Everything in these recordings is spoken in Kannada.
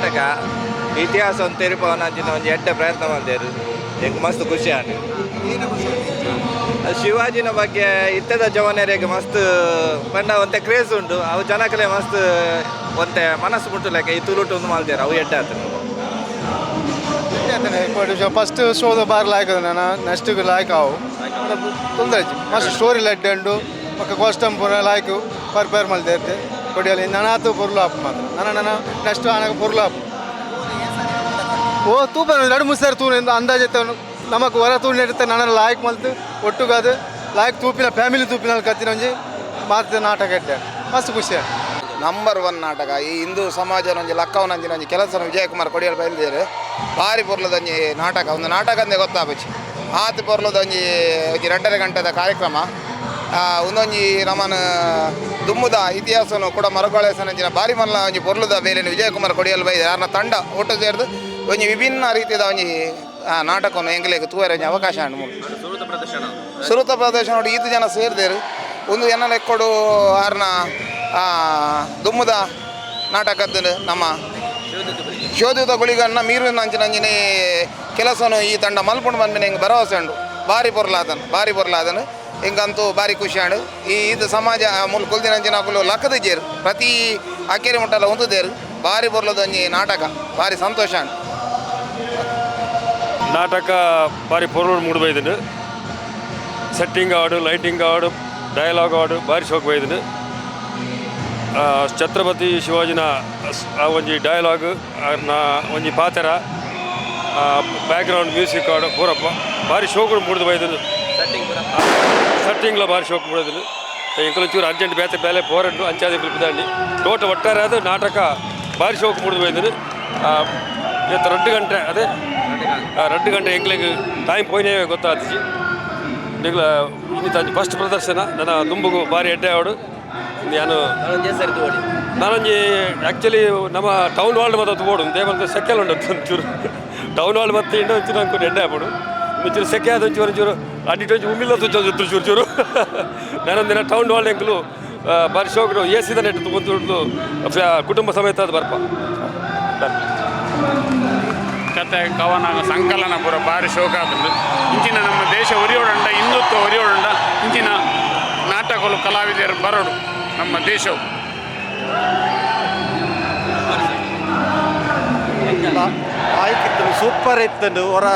ನಾಟಕ ಇತಿಹಾಸ ಒಂದು ತೆರಿಪವನ ಅಂಚಿನ ಒಂದು ಎಡ್ಡೆ ಪ್ರಯತ್ನ ಮಾಡಿದರು. ಹೆಂಗೆ ಮಸ್ತ್ ಖುಷಿ ಆನೆ. ಶಿವಾಜಿನ ಬಗ್ಗೆ ಇತ್ತದ ಜವನರಿಗೆ ಮಸ್ತ್ ಪಂಡ ಒಂತೆ ಕ್ರೇಜ್ ಉಂಟು. ಅವು ಜನಕಲೆ ಮಸ್ತ್ ಒಂತೆ ಮನಸ್ಸು ಮುಟ್ಟಲೆಕ್ಕ ಈ ತುಳುಟು ಒಂದು ಮಾಡ್ತಾರೆ ಅವು ಎಡ್ಡೆ ಆತನು. ಫಸ್ಟ್ ಶೋದ ಬಾರಿ ಲಾಯ್ಕ್ ನಾನು ನೆಕ್ಸ್ಟ್ ಲಾಯ್ಕ್ ಅವು ತೊಂದರೆ ಮಸ್ತ್ ಸ್ಟೋರಿ ಲಡ್ಡೆ ಉಂಡು ಪಕ್ಕ ಕಾಸ್ಟಮ್ ಪೂರ ಲಾಯ್ಕ್ ಪರ್ಪೇರ್ ಮಲ್ದಿರ್ತೆ ಕೊಡಿಯಲ್ಲಿ ನನಾತು ಪೊರ್ಲು ಆಪ್ ಮಾತ್ರ ನನ್ನ ನೆಕ್ಸ್ಟ್ ಆನಗೆ ಪೊರ್ಲು ಆಪ್ ಓ ತೂಪ ಎರಡು ಮುಸ್ತಾರೆ ತೂ ಅಂದಾಜೈತೆ ನಮಗೆ ಹೊರ ತೂ ನಡೀತೆ ನನ್ನ ಲಾಯ್ಕ್ ಮಲ್ತು ಒಟ್ಟುಗಾದು ಲಾಯ್ಕ್ ತೂಪಿನ ಫ್ಯಾಮಿಲಿ ತೂಪಿನ ಕತ್ತಿನ ಒಂಜಿ ಮಾತು ನಾಟಕ ಇದ್ದೆ ಮಸ್ತ್ ಖುಷಿ. ನಂಬರ್ 1 ನಾಟಕ ಈ ಹಿಂದೂ ಸಮಾಜ ಒಂಜಿ ಲಕ್ಕವನಂಜಿನ ಒಂಜಿ ಕೆಲಸ ವಿಜಯಕುಮಾರ್ ಕೊಡಿಯಲ್ಲಿ ಬಯಲಿದೇರು ಭಾರಿ ಪೊರ್ಲದೊಂಜಿ ನಾಟಕ ಒಂದು ನಾಟಕ ಅಂದೇ ಗೊತ್ತಾಪಚ್ಚಿ ಆತು ಪೊರ್ಲದೊಂಜಿ 2.5 ಗಂಟೆದ ಕಾರ್ಯಕ್ರಮ ಒಂದೊಂಜಿ ನಮ್ಮನ ದುಮ್ಮುದ ಇತಿಹಾಸನು ಕೂಡ ಮರುಕಳಿಸನಂಚಿನ ಭಾರಿ ಮಲ್ಲ ಒಂಜಿ ಪೊರ್ಲದ ಬೇಲೆನು ವಿಜಯಕುಮಾರ್ ಕೊಡಿಯಲ್ಲಿ ಬೈದೆ ಯಾರನ್ನ ತಂಡ ಒಟ್ಟು ಸೇರಿದು ಒಂಜಿ ವಿಭಿನ್ನ ರೀತಿಯ ಒಂಜಿ ನಾಟಕವನ್ನು ಎಂಗ್ಲೆಗೆ ತೂವರೆ ಒಂಜಿ ಅವಕಾಶ ಉಂಟು. ಸುರುತ ಪ್ರದರ್ಶನ ನೋಡಿ ಈತು ಜನ ಸೇರಿದೇರು ಒಂದು ಎನ್ನ ಲೆಕ್ಕೊಡು ಆರ್ನ ದುಮ್ಮದ ನಾಟಕದ ನಮ್ಮ ಶೋಧಿತ ಗುಳಿಗನ್ನ ಮೀರಿನ ಅಂಚಿನಂಜಿನ ಕೆಲಸನು ಈ ತಂಡ ಮಲ್ಪುಂಡು ಬಂದ್ಮೇಲೆ ಹಿಂಗೆ ಭರವಸೆ ಉಂಡು. ಭಾರಿ ಪೊರ್ಲಾದನು ಹಿಂಗಂತೂ ಭಾರಿ ಖುಷಿ ಆಂಡು ಈ ಇದು ಸಮಾಜ ಮುಲ್ ಕುಲ್ದಿನಂಚಿನ ಕುಲು ಲಕ್ಕದಿದ್ದೇರು ಪ್ರತಿ ಅಕ್ಕೇರಿ ಮುಟ್ಟಲ್ಲ ಹೊಂದಿದ್ದೇರು ಭಾರಿ ಪೊರ್ಲದೊಂಜಿ ನಾಟಕ ಭಾರಿ ಸಂತೋಷ ಉಂಟು. ನಾಟಕ ಭಾರಿ ಪೊರ್ಲು ಮೂಡು ಬೈದನು ಸೆಟ್ಟಿಂಗ್ ಆಡು ಲೈಟಿಂಗ್ ಆಡು ಡಯಲಾಗ್ ಆಡು ಭಾರಿ ಶೋಕ್ ಬೈದನು. ಛತ್ರಪತಿ ಶಿವಾಜಿನ ಒಂಜಿ ಡಯಲಾಗ್ ಒಂಜಿ ಪಾತ್ರ ಬ್ಯಾಕ್ಗ್ರೌಂಡ್ ಮ್ಯೂಸಿಕ್ ಆಡು ಪೂರ ಭಾರಿ ಶೋಕು ಮೂಡ್ದು ಬೈದನು. ಸೆಟ್ಟಿಂಗ್ಲ ಭಾರಿ ಶೋಕ್ ಮೂಡಿದನು ಇಂಕಲು ಚೂರು ಅರ್ಜೆಂಟ್ ಬೇತೆ ಬೇಲೆ ಪೋರಂಡು ಅಂಚಾದಿ ಬಿದ್ದಾಂಡಿ ಟೋಟ ಒಟ್ಟಾರೆ ಅದು ನಾಟಕ ಭಾರಿ ಶೋಕು ಮೂಡ್ದು ಬೈದನು. ಇವತ್ತು 2 ಗಂಟೆ ಅದೇ 2 ಗಂಟೆ ಎಂಕ್ಲಿಗೆ ಟೈಮ್ ಪೋಯ್ನೇ ಗೊತ್ತಾಗ್ತಿಜಿ ನಿಗ್ಲ ಇನ್ನಿತ ಫಸ್ಟ್ ಪ್ರದರ್ಶನ ನನ್ನ ದುಂಬುಗು ಭಾರಿ ಎಡ್ಡೆ ಆವಡು ನಾನೊಂಜಿ ಆ್ಯಕ್ಚುಲಿ ನಮ್ಮ ಟೌನ್ ಹಾಲ್ ಮತ್ತೆ ತೋಡು ದೇವಂತ ಸೆಕೆಲ್ ಉಂಡು ಒಂಚೂರು ಟೌನ್ ಹಾಲ್ ಮತ್ತೆ ಇಂಡ ಒಂಚೂರು ಅನ್ಕೊಂಡು ಎಡ್ಡೆ ಆಗ್ಬಿಡು ಒಂಚೂರು ಸೆಕೆ ಆದ ಒಂಚೂರು ಅಡ್ಡಿಟೊಂಚು ಉಮ್ಮಿಲ್ಲ ತುಚ್ಚು ಚೂರು ನಾನೊಂದಿನ ಟೌನ್ ಹಾಲ್ ಎಂಕಲು ಭಾರಿ ಶೋಕರು ಎಸಿದ ನೆಟ್ಟು ತುಂಬಿದ್ದು ಕುಟುಂಬ ಸಮೇತ ಅದು ಬರ್ಪ ಕತೆ ಕವನ ಸಂಕಲನ ಪೂರ ಭಾರಿ ಶೋಕ ಆತಂದು ಇಂಚಿನ ನಮ್ಮ ದೇಶ ಒರಿಯೋಡುಂಡ ಹಿಂದುತ್ವ ಒರಿಯೋಡುಂಡ ಇಂಚಿನ ನಾಟಕಗಳು ಕಲಾವಿದರು ಬರೋಡು ನಮ್ಮ ದೇಶವು ಆಯ್ಕಿತ್ತು ಸೂಪರ್ ಇತ್ತಂಡು ಹೊರ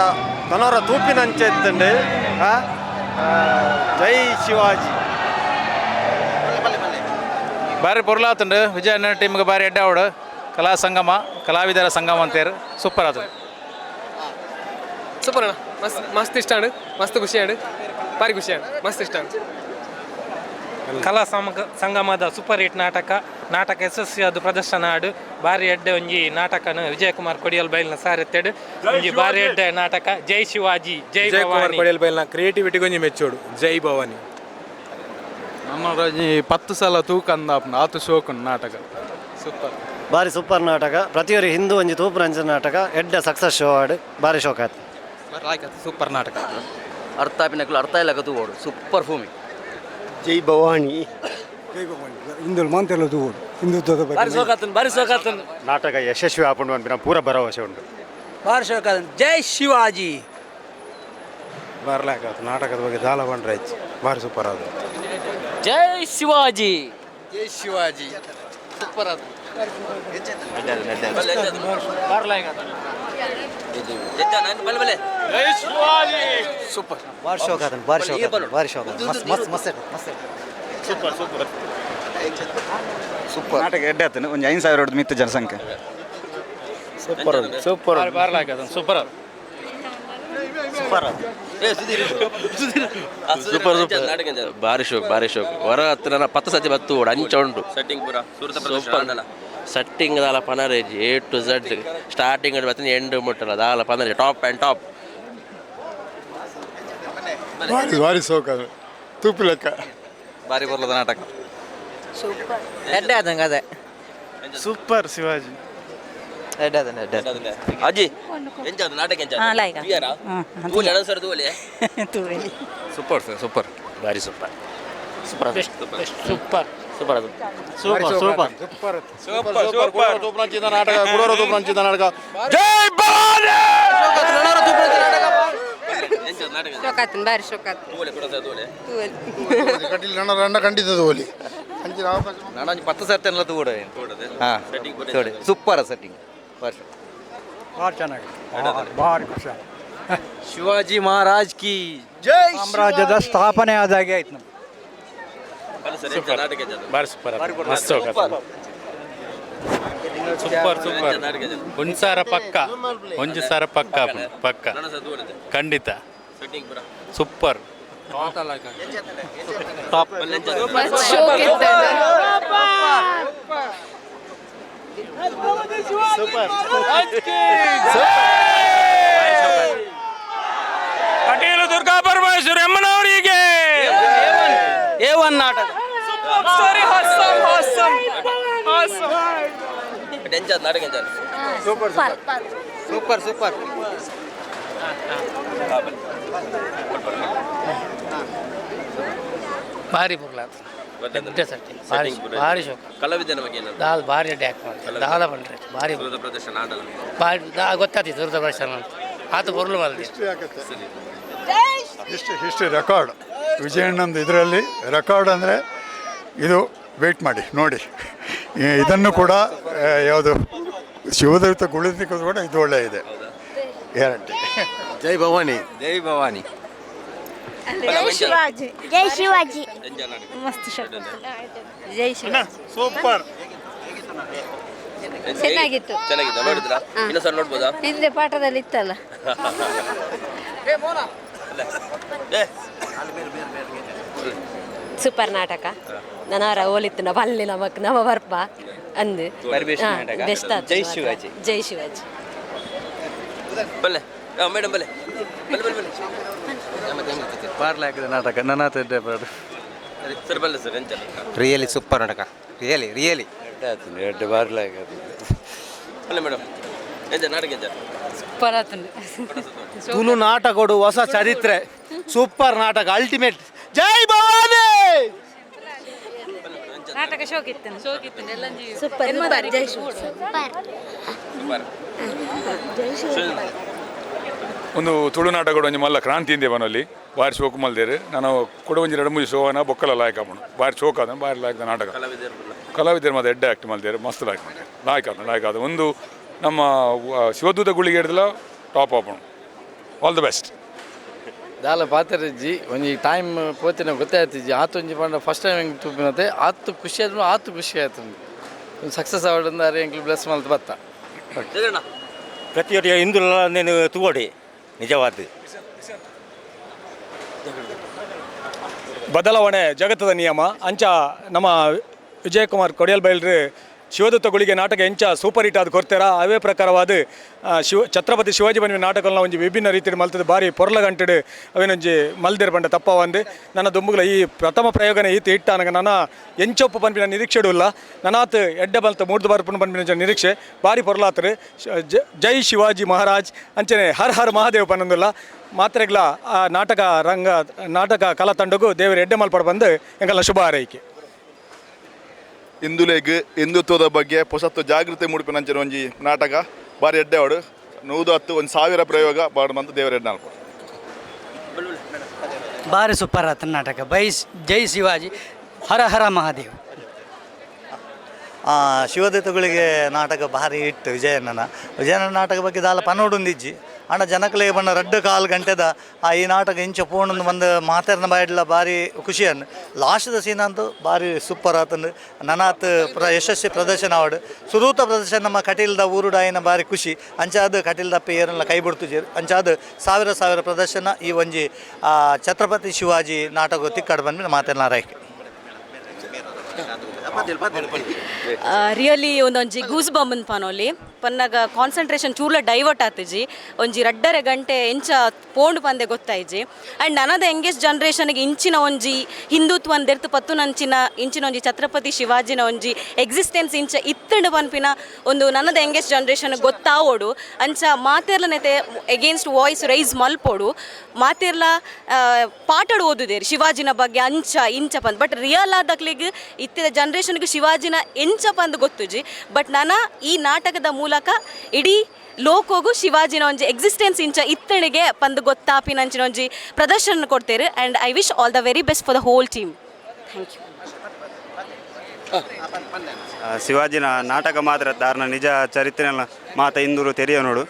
ತನವರ ತೂಪಿನ ಅಂಚೆ ಇತ್ತಂಡು ಜೈ ಶಿವಾಜಿ ಭಾರಿ ಪೊರ್ಲಾತುಂಡು ವಿಜಯನ ಟೀಮ್ಗೆ ಭಾರಿ ಎಡ್ಡೆ ಆವಡು ಕಲಾ ಸಂಗಮ ಕಲಾವಿದರ ಸಂಗಮ ಅಂತೇರು ಸೂಪರ್ ಆತು ಸೂಪರ್ ಅಣ್ಣ ಮಸ್ತ್ ಇಷ್ಟ ಆಡು ಮಸ್ತ್ ಖುಷಿ ಆಡು ಭಾರಿ ಖುಷಿ ಆಡು ಮಸ್ತ್ ಇಷ್ಟ ಆಡು. ಕಲಾ ಸಂಗಮದ ಸೂಪರ್ ಹಿಟ್ ನಾಟಕ ಯಶಸ್ವಿಯಾದ ಪ್ರದರ್ಶನ ಆಡು ಭಾರಿ ಎಡ್ಡೆ ಒಂಜಿ ನಾಟಕನು ವಿಜಯಕುಮಾರ್ ಕೊಡಿಯಲ್ ಬೈಲ್ನ ಸಾರೆತ್ತೆಡು ಒಂಜಿ ಭಾರಿ ಎಡ್ಡೆ ನಾಟಕ ಜೈ ಶಿವಾಜಿ ಜೈ ಭವಾನಿ ಕೊಡಿಯಲ್ ಬೈಲ್ನ ಕ್ರಿಯೇಟಿವಿಟಿ ಗೊಂಜಿ ಮೆಚ್ಚೋಡು ಜೈ ಭವಾನಿ ನಮ್ಮ 10 ಸಲ ತೂಕಂದ ಆತು ಶೋಕುಂಡು ನಾಟಕ ಸೂಪರ್ ಭಾರಿ ಸೂಪರ್ ನಾಟಕ ಪ್ರತಿಯೊರಿ ಹಿಂದೂ ಒಂಜಿ ತೂಪು ರಂಜನ ನಾಟಕ ಎಡ್ಡ ಸಕ್ಸಸ್ ಶೋ ಆಡು ಭಾರಿ ಶೋಕ ಆಯ್ತು ಸೂಪರ್ ನಾಟಕ ಅರ್ಥ ಆಪಿನಕ್ಕಲು ಅರ್ಥ ಇಲ್ಲ ತೂಗೋಡು ಸೂಪರ್ ಭೂಮಿ ಜೈ ಭವಾನಿ ಹಿಂದೂ ಮಾಂತೆಲ್ಲ ತೂಗೋಡು ಹಿಂದುತ್ವದ ಭಾರಿ ಸೋಕಾತನ್ ನಾಟಕ ಯಶಸ್ವಿ ಆಪುಂಡು ಅನ್ಪಿನ ಪೂರ ಭರವಸೆ ಉಂಟು ಭಾರಿ ಸೋಕಾತನ್ ಜೈ ಶಿವಾಜಿ ಬರ್ಲಾಕತ್ತು ನಾಟಕದ ಬಗ್ಗೆ ದಾಲ ಬಂಡ್ರೆ ಹೆಚ್ಚು ಭಾರಿ ಸೂಪರ್ ಅದು ಜೈ ಶಿವಾಜಿ ಸೂಪರ್ ಅದು ಸೂಪರ್ ಭಾರಿ ಶೋಕ ಆತನು ಭಾರಿ ಶೋಕ ಮಸ್ತ್ ಸೂಪರ್ ನಾಟಕ ಎಡ್ಡೆ ಆತನು ಒಂದು 5,000 ಮಿತ್ತು ಜನಸಂಖ್ಯೆ ಸೂಪರ್ ಬಾರ್ಲಾಕ ಸೂಪರ್ ಭಾರಿ ಶೋಕ್ ಹೊರ ಹತ್ರ 10 ಸತಿ ಬತ್ತು ಅಂಚ ಉಂಟು ಸೆಟ್ಟಿಂಗ್ ದಾಲ ಪನರೇಜ್ A to Z ಸ್ಟಾರ್ಟಿಂಗ್ ಬರ್ತದೆ ಎಂಡ್ ಮುಟ್ಟಲ್ಲ ದಾಲ ಪನರೇಜ್ ಟಾಪ್ ಆ್ಯಂಡ್ ಟಾಪ್ ಭಾರಿ ಶೋಕ ತೂಪು ಲೆಕ್ಕ ಭಾರಿ ಬರ್ಲದ ನಾಟಕ ಸೂಪರ್ ಎಡ್ಡೆ ಆದಂಗೆ ಅದೇ ಸೂಪರ್ ಶಿವಾಜಿ ಅಜ್ಜಿ ಎಂಚ ನಾಟಕ ಎಂಚ ಸೂಪರ್ ಸರ್ ಸೂಪರ್ ಭಾರಿ ಸೂಪರ್ ಸೂಪರ್ ಸೂಪರ್ ಅದು ಸೂಪರ್ ಸೂಪರ್ ತೂಪುನಂಚಿನ ನಾಟಕ ಕುಡೂರು ತೂಪುನಂಚಿನ ನಾಟಕ ಶೋಕಾತನ್ ಬಾರಿ ಶೋಕಾತ್ ಕಟ್ಟಿಲ್ ನನ್ನ ಖಂಡಿತ ತೋಲಿ ನಾನು 10 ಸರ್ತಿ ತೂಡ ಹಾಂ ನೋಡಿ ಸೂಪರ್ ಸೆಟ್ಟಿಂಗ್ ಭಾಳ ಚೆನ್ನಾಗಿದೆ ಭಾಳ ಖುಷಿ ಶಿವಾಜಿ ಮಹಾರಾಜ್ ಕಿ ಸಾಮ್ರಾಜ್ಯದ ಸ್ಥಾಪನೆ ಆದಾಗೆ ಆಯ್ತು ನಮ್ಗೆ ಬಾರಿ ಸೂಪರ್ ಮಸ್ತ್ ಸೂಪರ್ ಒಂದ್ಸಾರ ಪಕ್ಕ ಪಕ್ಕ ಖಂಡಿತ ಸೂಪರ್ ಪಟೇಲು ದುರ್ಗಾ ಪರಮೇಶ್ವರಿ ಅಮ್ಮನವರಿಗೆ A1 ನಾಟಕ ಸೂಪರ್ ಸೂಪರ್ ಭಾರಿ ಬುರ್ಲಾತ್ ಭಾರಿ ಶೋಕ ಕಲಾವಿದನ ಬಗ್ಗೆ ದಾಲ್ ಭಾರಿ ಅಟ್ಯಾಕ್ ಮಾಡ್ತಾರೆ ದಾದ ಬಂದ್ರೆ ಭಾರಿ ಪ್ರದರ್ಶನ ಆಡಲ್ಲ ಭಾರಿ ಗೊತ್ತಾಗ್ತಿ ದೂರದರ್ಶನ ಅಂತ ಆತ ಬರಲು ಬಲ್ದಿ ಹಿಸ್ಟ್ರಿ ರೆಕಾರ್ಡ್ ವಿಜಯಣ್ಣಂದು ಇದರಲ್ಲಿ ರೆಕಾರ್ಡ್ ಅಂದರೆ ಇದು ವೆಯ್ಟ್ ಮಾಡಿ ನೋಡಿ ಇದನ್ನು ಕೂಡ ಯಾವುದು ಶಿವದೂತ ಗುಳಿತಿಗೂ ಕೂಡ ಇದು ಒಳ್ಳೆಯ ಇದೆ ಗ್ಯಾರಂಟಿ. ಜೈ ಭವಾನಿ ಜೈ ಶಿವಾಜಿ ಮಸ್ತ್ ಜೈ ಶಿವಾಜಿ ಸೂಪರ್ ಚೆನ್ನಾಗಿತ್ತು ನೋಡಿದ್ರಾ ಇನ್ನೊಂದ್ಸಲ ನೋಡ್ಬೋದಾ ಹಿಂದೆ ಪಾಠದಲ್ಲಿ ಇತ್ತಲ್ಲ ಸೂಪರ್ ನಾಟಕ ನನವರ ಓಲಿತ್ತು ಬಲ್ಲಿ ನಮ ಬರ್ಪ ಅಂದು ಬೆಸ್ಟ್ ಜೈ ಶಿವಾಜಿ ಬಲ್ಲೆ ಮೇಡಮ್ ಬಲ್ಲೆ ಬಾರ್ಲಾಕಿದ ನಾಟಕ ನನ್ನ ಸರ್ ಬಲ್ಲೆ ಸರ್ ಎಂತ ರಿಯಲಿ ಸೂಪರ್ ನಾಟಕ ರಿಯಲಿ ಬಲ್ಲೆ ಮೇಡಮ್ ಎಂತ ನಾಟಕ ಎಂತ ಸೂಪರ್ ಆತಂದು ತುಳು ನಾಟಕಡು ಹೊಸ ಚರಿತ್ರೆ ಸೂಪರ್ ನಾಟಕ ಅಲ್ಟಿಮೇಟ್ ಜೈ ಭವಾನಿ ನಾಟಕ ಶೋಕಿತ್ತು ಸೂಪರ್ ಜೈ ಒಂದು ತುಳು ನಾಟಕಗಳು ಒಂಜಿ ಮಲ್ಲ ಕ್ರಾಂತಿ ಇಂದೆ ಬನಲ್ಲಿ ಬಾರಿ ಶೋಕು ಮಲ್ದೇರು ನಾನು ಕೂಡ ಒಂಜಿ 2-3 ಶೋನ ಬೊಕ್ಕಲ ಲಾಯ್ಕ ಆಪುಂಡು ಬಾರಿ ಶೋಕ್ ಆದ ಬಾರಿ ಲಾಯ್ಕ ನಾಟಕ ಕಲಾವಿದರು ಮತ್ತೆ ಎಡ್ಡೆ ಆಕ್ಟ್ ಮಲ್ದೇರು ಮಸ್ತ್ ಲಾಯ್ಕ ಆದ ಒಂದು ನಮ್ಮ ಶಿವದೂತ ಗುಳಿಗೆ ಹಿಡಿದಲ್ಲ ಟಾಪ್ ಆಪುಂಡು ಆಲ್ ದ ಬೆಸ್ಟ್ ದಾಲ ಪಾತ್ರಜ್ಜಿ ಒಂಜಿ ಟೈಮ್ ಪೋತಿನ ಗೊತ್ತಾಯ್ತಿಜ್ಜಿ ಆತೊಂಜಿ ಪಂಡ ಫಸ್ಟ್ ಟೈಮ್ ಹೆಂಗೆ ತೂಪಿನತೆ ಆತು ಖುಷಿ ಆಯ್ತು ಸಕ್ಸಸ್ ಆವಡಂದಾರೆ ಎಂಕ್ಲು ಬ್ಲೆಸ್ ಮಲ್ತ ಬತ್ತ ಪ್ರತಿಯೊಬ್ಬ ಹಿಂದೂ నేను ತೂಗೋಡಿ ನಿಜವಾದ ಬದಲಾವಣೆ ಜಗತ್ತದ ನಿಯಮ ಅಂಚ ನಮ್ಮ ವಿಜಯಕುಮಾರ್ ಕೊಡಿಯಲ್ ಬೈಲ್ರು ಶಿವದತ್ತಗಳಿಗೆ ನಾಟಕ ಎಂಚ ಸೂಪರ್ ಹಿಟ್ ಆದ ಕೊಡ್ತಾರ ಅವೇ ಪ್ರಕಾರವಾದ ಛತ್ರಪತಿ ಶಿವಾಜಿ ಬನ್ನಿ ನಾಟಕಗಳನ್ನ ಒಂಜಿ ವಿಭಿನ್ನ ರೀತಿಯಲ್ಲಿ ಮಲ್ತದೆ ಬಾರಿ ಪೊರ್ಲಗಂಟೆಡು ಅವೇನೊಂಜಿ ಮಲ್ದೇರು ಬಂಡ ತಪ್ಪವಂದು ನನ್ನ ದುಂಬುಗಳ ಈ ಪ್ರಥಮ ಪ್ರಯೋಗನೇ ಈತ ಇಟ್ಟ ನನಗೆ ನನ್ನ ಎಂಚೊಪ್ಪು ಪನ್ಪಿನ ನಿರೀಕ್ಷೆಡು ಇಲ್ಲ ನನಾತ್ ಎಡ್ಡೆ ಬಲ್ತ ಮೂರ್ದು ಬರ್ಪುನ ಪನ್ಪಿನ ನಿರೀಕ್ಷೆ ಬಾರಿ ಪೊರ್ಲಾತ್ರು ಜೈ ಶಿವಾಜಿ ಮಹಾರಾಜ್ ಅಂಚನೆ ಹರ್ ಹರ್ ಮಹಾದೇವ್ ಪನ್ನೊಂದಿಲ್ಲ ಮಾತ್ರೆಗ್ಲ ಆ ನಾಟಕ ಕಲಾ ತಂಡಗೂ ದೇವರು ಎಡ್ಡೆ ಮಲ್ಪಡ ಬಂದು ಎಂಗಲ್ಲ ಶುಭ ಹಾರೈಕೆ ಹಿಂದುಲೆಗ್ ಹಿಂದುತ್ವದ ಬಗ್ಗೆ ಹೊಸತ್ತು ಜಾಗೃತಿ ಮೂಡಿಪಿನಂಚಿನ ಒಂಜಿ ನಾಟಕ ಬಾರಿ ಎಡ್ಡೆ ಅವಡು 110,000 ಪ್ರಯೋಗ ಬಾಡು ಬಂದು ದೇವರ ಎಡ್ಡೆ ಅಲ್ಪ ಭಾರಿ ಸೂಪರ್ ಆತ ನಾಟಕ ಜೈ ಶಿವಾಜಿ ಹರ ಹರ ಮಹಾದೇವ್ ಶಿವದತ್ತಗಳಿಗೆ ನಾಟಕ ಭಾರಿ ಇಟ್ಟು ವಿಜಯಣ್ಣನ ನಾಟಕ ಬಗ್ಗೆ ದಾಲ ಪನ್ನೋಡೊಂದಿಜ್ಜಿ ಅಣ್ಣ ಜನಕಲೆಗೆ ಬಣ್ಣ 2-4 ಗಂಟೆದ ಈ ನಾಟಕ ಇಂಚ ಪೋಣಂದು ಬಂದು ಮಾತಾಡಿನ ಬಾಯಿಡ್ಲ ಭಾರಿ ಖುಷಿಯನ್ನು ಲಾಸ್ಟ್ದ ಸೀನ್ ಅಂತೂ ಭಾರಿ ಸೂಪರ್ ಆತಂದು ನನಾತ್ ಯಶಸ್ವಿ ಪ್ರದರ್ಶನ ಆವಡು ಸುರೂತ ಪ್ರದರ್ಶನ ನಮ್ಮ ಕಟೀಲ್ದ ಊರುಡಾಯಿನ ಭಾರಿ ಖುಷಿ ಅಂಚಾದ ಕಟೀಲ್ದಪ್ಪ ಏರೆಲ್ಲ ಕೈ ಬಿಡ್ತುಜೇರು ಅಂಚಾದ ಸಾವಿರ ಪ್ರದರ್ಶನ ಈ ಒಂಜಿ ಛತ್ರಪತಿ ಶಿವಾಜಿ ನಾಟಕ ತಿಕ್ಕಾಡು ಬಂದು ಮಾತಾಡಿನಾರಾಯ್ಕೆ ರಿಯಲಿ ಒಂದೊಂಜಿ ಗೂಸ್ ಬಂಬನ್ ಪಾನೋಲಿ ಪನ್ನಗ ಕಾನ್ಸಂಟ್ರೇಷನ್ ಚೂರ್ಲ ಡೈವರ್ಟ್ ಆತಜಿ ಒಂಜಿ ರಡ್ಡರೆ ಗಂಟೆ ಎಂಚ ಪೋಂಡು ಪಂದೆ ಗೊತ್ತಾಯ್ಜಿ ಆ್ಯಂಡ್ ನನದ ಯಂಗೆಸ್ಟ್ ಜನ್ರೇಷನ್ಗೆ ಇಂಚಿನ ಒಂಜಿ ಹಿಂದುತ್ವ ಅಂದೆರ್ತು ಪತ್ತು ನಂಚಿನ ಇಂಚಿನ ಒಂಜಿ ಛತ್ರಪತಿ ಶಿವಾಜಿನ ಒಂಜಿ ಎಕ್ಸಿಸ್ಟೆನ್ಸ್ ಇಂಚ ಇತ್ತಂಡು ಪನ್ಪಿನ ಒಂದು ನನ್ನದ ಯಂಗೆಸ್ಟ್ ಜನ್ರೇಷನ್ ಗೊತ್ತಾವೋಡು ಅಂಚ ಮಾತೆರ್ಲನೈತೆ ಎಗೇನ್ಸ್ಟ್ ವಾಯ್ಸ್ ರೈಸ್ ಮಲ್ಪೋಡು ಮಾತೆರ್ಲ ಪಾಟಾಡು ಓದುದೇರು ಶಿವಾಜಿನ ಬಗ್ಗೆ ಅಂಚ ಇಂಚ ಪಂದ್ ಬಟ್ ರಿಯಲ್ ಆದಕ್ಲಿಗೆ ಇತ್ತಿದ ಜನ್ರೇಷನ್ಗೆ ಶಿವಾಜಿನ ಎಂಚ ಪಂದ್ ಗೊತ್ತುಜಿ ಬಟ್ ನಾನು ಈ ನಾಟಕದ ಮೂಲಕ ಇಡೀ ಲೋಕೋಗು ಶಿವಾಜಿನ ಒಂಜಿ ಎಕ್ಸಿಸ್ಟೆನ್ಸ್ ಇಂಚ ಇತ್ತಣಿಗೆ ಪಂದ್ ಗೊತ್ತಾಪಿನಂಚಿನ ಒಂಜಿ ಪ್ರದರ್ಶನ ಕೊಡ್ತೇರು and I wish all the very best for the whole team thank you. ಶಿವಾಜಿನ ನಾಟಕ ಮಾತ್ರ ದಾರ್ನ ನಿಜ ಚರಿತ್ರೆ ಮಾತ ಇಂದೂರು ತೆರೆಯ ನೋಡು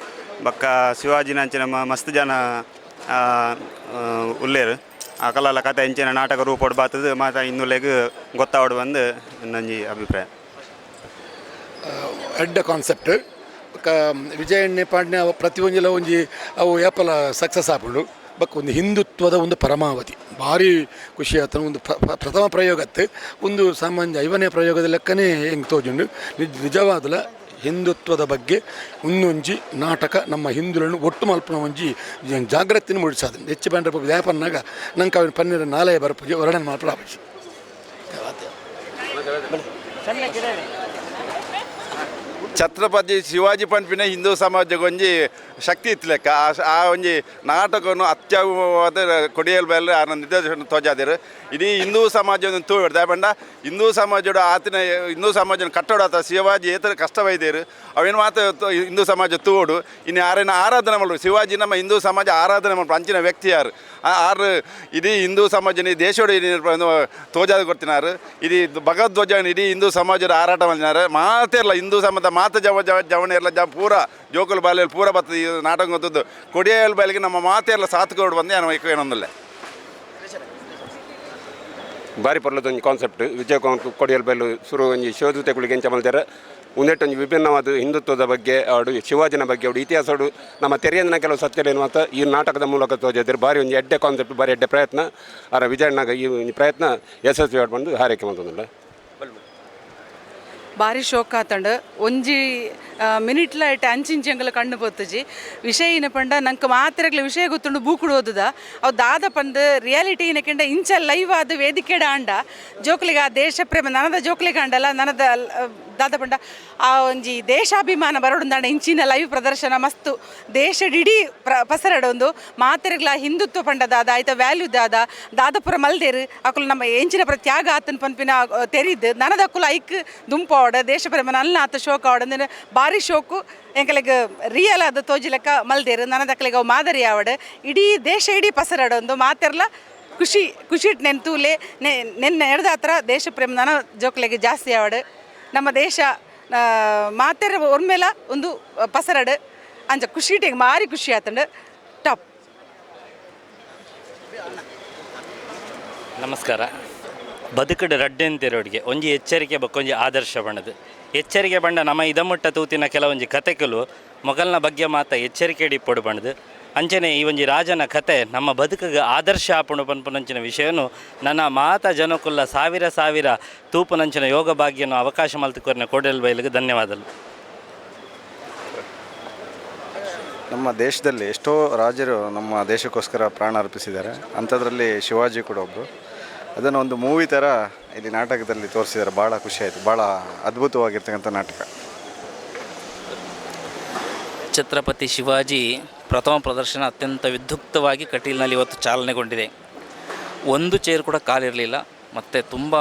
ಬಕ್ಕ ಶಿವಾಜಿನ ಅಂಚಿನ ಮಸ್ತ್ ಜನ ಉಲ್ಲೇರು ಆ ಕಲಲ ಕಥೆ ಇಂಚಿನ ನಾಟಕ ರೂಪೋಡು ಬಾತದು ಮಾತ ಇನ್ನುಲೆಗ್ ಗೊತ್ತಾವಡು ಬಂದು ನಂಜಿ ಅಭಿಪ್ರಾಯ. ಎಡ್ಡ ಕಾನ್ಸೆಪ್ಟ್ ವಿಜಯಣ್ಣೆ ಪಾಂಡ್ಯ ಪ್ರತಿಯೊಂದಿಲ ಒಂಜಿ ಅವು ಏಪಲ ಸಕ್ಸಸ್ ಆಪುಂಡು ಬಕ್ ಒಂದು ಹಿಂದುತ್ವದ ಒಂದು ಪರಮಾವಧಿ ಭಾರಿ ಖುಷಿ ಆತನ ಒಂದು ಪ್ರಥಮ ಪ್ರಯೋಗತ್ತೆ ಒಂದು ಸಾಮಾನ್ಯ 5ನೇ ಪ್ರಯೋಗದ ಲೆಕ್ಕನೇ ಹೆಂಗೆ ತೋಜುಂಡು ನಿಜವಾದಲ ಹಿಂದುತ್ವದ ಬಗ್ಗೆ ಒಂದೊಂಜಿ ನಾಟಕ ನಮ್ಮ ಹಿಂದುಗಳನ್ನು ಒಟ್ಟು ಮಲ್ಪನ ಒಂಜಿ ಜಾಗೃತಿನ ಮೂಡಿಸಾದ ಹೆಚ್ಚು ಬ್ಯಾಂಡ್ರ ವ್ಯಾಪನ್ನಾಗ ನಂಗೆ ಅವನ ಪನ್ನೀರ ನಾಲೆಯ ಬರಪೂಜೆ ವರ್ಣನೆ ಮಾತ್ರ ಆಪುಜಿ. ಛತ್ರಪತಿ ಶಿವಾಜಿ ಪಂಪಿನ ಹಿಂದೂ ಸಮಾಜಕ್ಕೆ ಒಂಜಿ ಶಕ್ತಿ ಇತ್ತು ಲೆಕ್ಕ ಆ ಒಂಜಿ ನಾಟಕವನ್ನು ಅತ್ಯವಾದ ಕೊಡಿಯಲ್ ಬೇಲೆ ಆ ನಿರ್ದೇಶನ ತೋಜಾದಿರು ಇಡೀ ಹಿಂದೂ ಸಮಾಜವನ್ನು ತೂಬಿಡ್ದು ಬಂಡ ಹಿಂದೂ ಸಮಾಜದ ಆತನ ಹಿಂದೂ ಸಮಾಜನ ಕಟ್ಟೋಡ ಆತ ಶಿವಾಜಿ ಏತರ ಕಷ್ಟವೈದೇರು ಅವೇನು ಮಾತು ಹಿಂದೂ ಸಮಾಜ ತೂಡು ಇನ್ನು ಯಾರೇನು ಆರಾಧನೆ ಮಾಡೋರು ಶಿವಾಜಿ ನಮ್ಮ ಹಿಂದೂ ಸಮಾಜ ಆರಾಧನೆ ಮಾಡ್ರು ಅಂಚಿನ ವ್ಯಕ್ತಿ ಯಾರು ಆರು ಇಡೀ ಹಿಂದೂ ಸಮಾಜನ ದೇಶೋಡ ತೋಜಾದ ಕೊಡ್ತಿನಾರು ಇಡೀ ಭಗವಧ್ವಜ ಇಡೀ ಹಿಂದೂ ಸಮಾಜದ ಆರಾಟ ಮಾಡಿನಾರು ಮಾತೇರಲ್ಲ ಹಿಂದೂ ಸಮಾಜ ಮಾತ ಜವಣೆ ಎಲ್ಲ ಪೂರ ಜೋಕುಲು ಬಾಲೆಯಲ್ಲಿ ಪೂರ ಬರ್ತದೆ ಈ ನಾಟಕ ಗೊತ್ತದ್ದು ಕೊಡಿಯಲ್ ಬಾಲಿಗೆ ನಮ್ಮ ಮಾತೆಲ್ಲ ಸಾತ್ಕೊಂಡು ಬಂದು ಏನೊಂದಿಲ್ಲ ಬಾರಿ ಪರ್ಲದೊಂದು ಕಾನ್ಸೆಪ್ಟ್ ವಿಜಯ ಕೊಡಿಯಲ್ ಬೈಲು ಶುರು ಒಂಜಿ ಶೋಧತೆಗಳಿಗೆ ಎಂಚ ಮಲ್ತಾರೆ ಒಂದೆಟ್ಟೊಂದು ವಿಭಿನ್ನವಾದ ಹಿಂದುತ್ವದ ಬಗ್ಗೆ ಅವಡು ಶಿವಾಜಿನ ಬಗ್ಗೆ ಅವಡು ಇತಿಹಾಸಡು ನಮ್ಮ ತೆರೆಯಂದಿನ ಕೆಲವು ಸತ್ಯಲೇನು ಮಾತ್ರ ಈ ನಾಟಕದ ಮೂಲಕ ತೋಜಾದ್ರೆ ಬಾರಿ ಒಂದು ಎಡ್ಡೆ ಕಾನ್ಸೆಪ್ಟ್ ಬಾರಿ ಎಡ್ಡೆ ಪ್ರಯತ್ನ ಅವರ ವಿಜಯಣ್ಣಾಗ ಈ ಪ್ರಯತ್ನ ಯಶಸ್ವಿ ಆಡ್ಬಂದು ಹಾರೈಕೆ ಮಾಡ್ತಂದಿಲ್ಲ ಭಾರಿ ಶೋಕ ಆತಂಡು ಒಂಜಿ ಮಿನಿಟ್ಲ ಇಟ್ಟು ಅಂಚಿಂಚಂಗಲ ಕಣ್ಣು ಪೊತ್ತುಜಿ ವಿಷಯ ಏನ ಪಂಡ ನಂಗೆ ಮಾತ್ರೆಗ್ಲ ವಿಷಯ ಗೊತ್ತುಂಡು ಬೂಕುಡು ಓದುದ ಅವು ದಾದ ಪಂದು ರಿಯಾಲಿಟಿ ಏನಕ್ಕೆಂಡ ಇಂಚ ಲೈವ್ ಆದ ವೇದಿಕೆಡ ಆಂಡ ಜೋಕ್ಲಿಗೆ ಆ ದೇಶ ಪ್ರೇಮ ನನದ ಜೋಕ್ಲಿಗೆ ಆಂಡಲ್ಲ ನನದ ದಾದ ಪಂಡ ಆ ಒಂಜಿ ದೇಶಾಭಿಮಾನ ಬರೋಡುಂದಾಂಡ ಇಂಚಿನ ಲೈವ್ ಪ್ರದರ್ಶನ ಮಸ್ತು ದೇಶಡಿಡೀ ಪಸರಡೊಂದು ಮಾತ್ರೆಗ್ಲ ಹಿಂದುತ್ವ ಪಂಡ ದಾದ ಆಯ್ತ ವ್ಯಾಲ್ಯೂ ದಾದಪುರ ಮಲ್ದೇರು ಅಕುಲು ನಮ್ಮ ಎಂಚಿನ ತ್ಯಾಗ ಆತನ ಪನ್ಪಿನ ತೆರಿದ್ದು ನನದ ಅಕುಲು ಐಕ್ ದುಂಪಾವಡ ದೇಶ ಪ್ರೇಮ ನಲ್ಲ ಆತ ಶೋಕ ಆವಡ ಭಾರಿ ಶೋಕು ಎಂಕಲೆಗ್ ರಿಯಲ್ ಆದ ತೋಜಿಲೆಕ್ಕ ಮಲ್ದೇರು ನನದಕ್ಲೆಗ್ ಅವು ಮಾದರಿ ಆವಡ ಇಡೀ ದೇಶ ಇಡೀ ಪಸರಡೊಂದು ಮಾತೆರ್ಲ ಖುಷಿ ಇಟ್ಟು ನೆನ್ತೂಲೆ ನೆನ್ನೆ ಎಡ್ದ ಹತ್ರ ದೇಶ ಪ್ರೇಮ ನನ್ನ ಜೋಕ್ಲೆಗೆ ಜಾಸ್ತಿ ಆವಡ ನಮ್ಮ ದೇಶ ಮಾತೆರ ಒರ್ಮೇಲ ಒಂದು ಪಸರಡು ಅಂಚ ಖುಷಿ ಇಟ್ಟಿಗೆ ಮಾರಿ ಖುಷಿ ಆತಂಡು ಟಾಪ್. ನಮಸ್ಕಾರ. ಬದುಕಡು ರಡ್ಡೆಂತೆರೋಡಿಗೆ ಒಂಜಿ ಎಚ್ಚರಿಕೆ ಬಕ್ಕೊಂಜಿ ಆದರ್ಶ ಬಣ್ಣದು ಎಚ್ಚರಿಕೆ ಬಂಡ ನಮ್ಮ ಇದಮುಟ್ಟ ತೂತಿನ ಕೆಲವೊಂಜಿ ಕಥೆಗಳು ಮೊಗಲ್ನ ಬಗ್ಗೆ ಮಾತ ಎಚ್ಚರಿಕೆ ಇಡಿಪೊಡು ಬಣ್ಣದು ಅಂಚನೆ ಈ ಒಂಜಿ ರಾಜನ ಕತೆ ನಮ್ಮ ಬದುಕಿಗೆ ಆದರ್ಶ ಆಪುಂಡು ಪನ್ಪುನಂಚಿನ ವಿಷಯನು ನನ್ನ ಮಾತ ಜನಕುಲ್ಲ ಸಾವಿರ ತೂಪುನಂಚಿನ ಯೋಗ ಭಾಗ್ಯನು ಅವಕಾಶ ಮಲ್ತುಕೊರಿನ ಕೊಡಿಯಲ್ ಬೈಲಿಗೆ ಧನ್ಯವಾದಗಳು. ನಮ್ಮ ದೇಶದಲ್ಲಿ ಎಷ್ಟೋ ರಾಜರು ನಮ್ಮ ದೇಶಕ್ಕೋಸ್ಕರ ಪ್ರಾಣ ಅರ್ಪಿಸಿದ್ದಾರೆ. ಅಂಥದ್ರಲ್ಲಿ ಶಿವಾಜಿ ಕೂಡ ಒಬ್ಬರು. ಅದನ್ನು ಒಂದು ಮೂವಿ ಥರ ಇಲ್ಲಿ ನಾಟಕದಲ್ಲಿ ತೋರಿಸಿದ್ದಾರೆ. ಭಾಳ ಖುಷಿಯಾಯಿತು. ಭಾಳ ಅದ್ಭುತವಾಗಿರ್ತಕ್ಕಂಥ ನಾಟಕ. ಛತ್ರಪತಿ ಶಿವಾಜಿ ಪ್ರಥಮ ಪ್ರದರ್ಶನ ಅತ್ಯಂತ ವಿದ್ಯುಕ್ತವಾಗಿ ಕಟೀಲ್ನಲ್ಲಿ ಇವತ್ತು ಚಾಲನೆಗೊಂಡಿದೆ. ಒಂದು ಚೇರ್ ಕೂಡ ಕಾಲಿರಲಿಲ್ಲ. ಮತ್ತು ತುಂಬ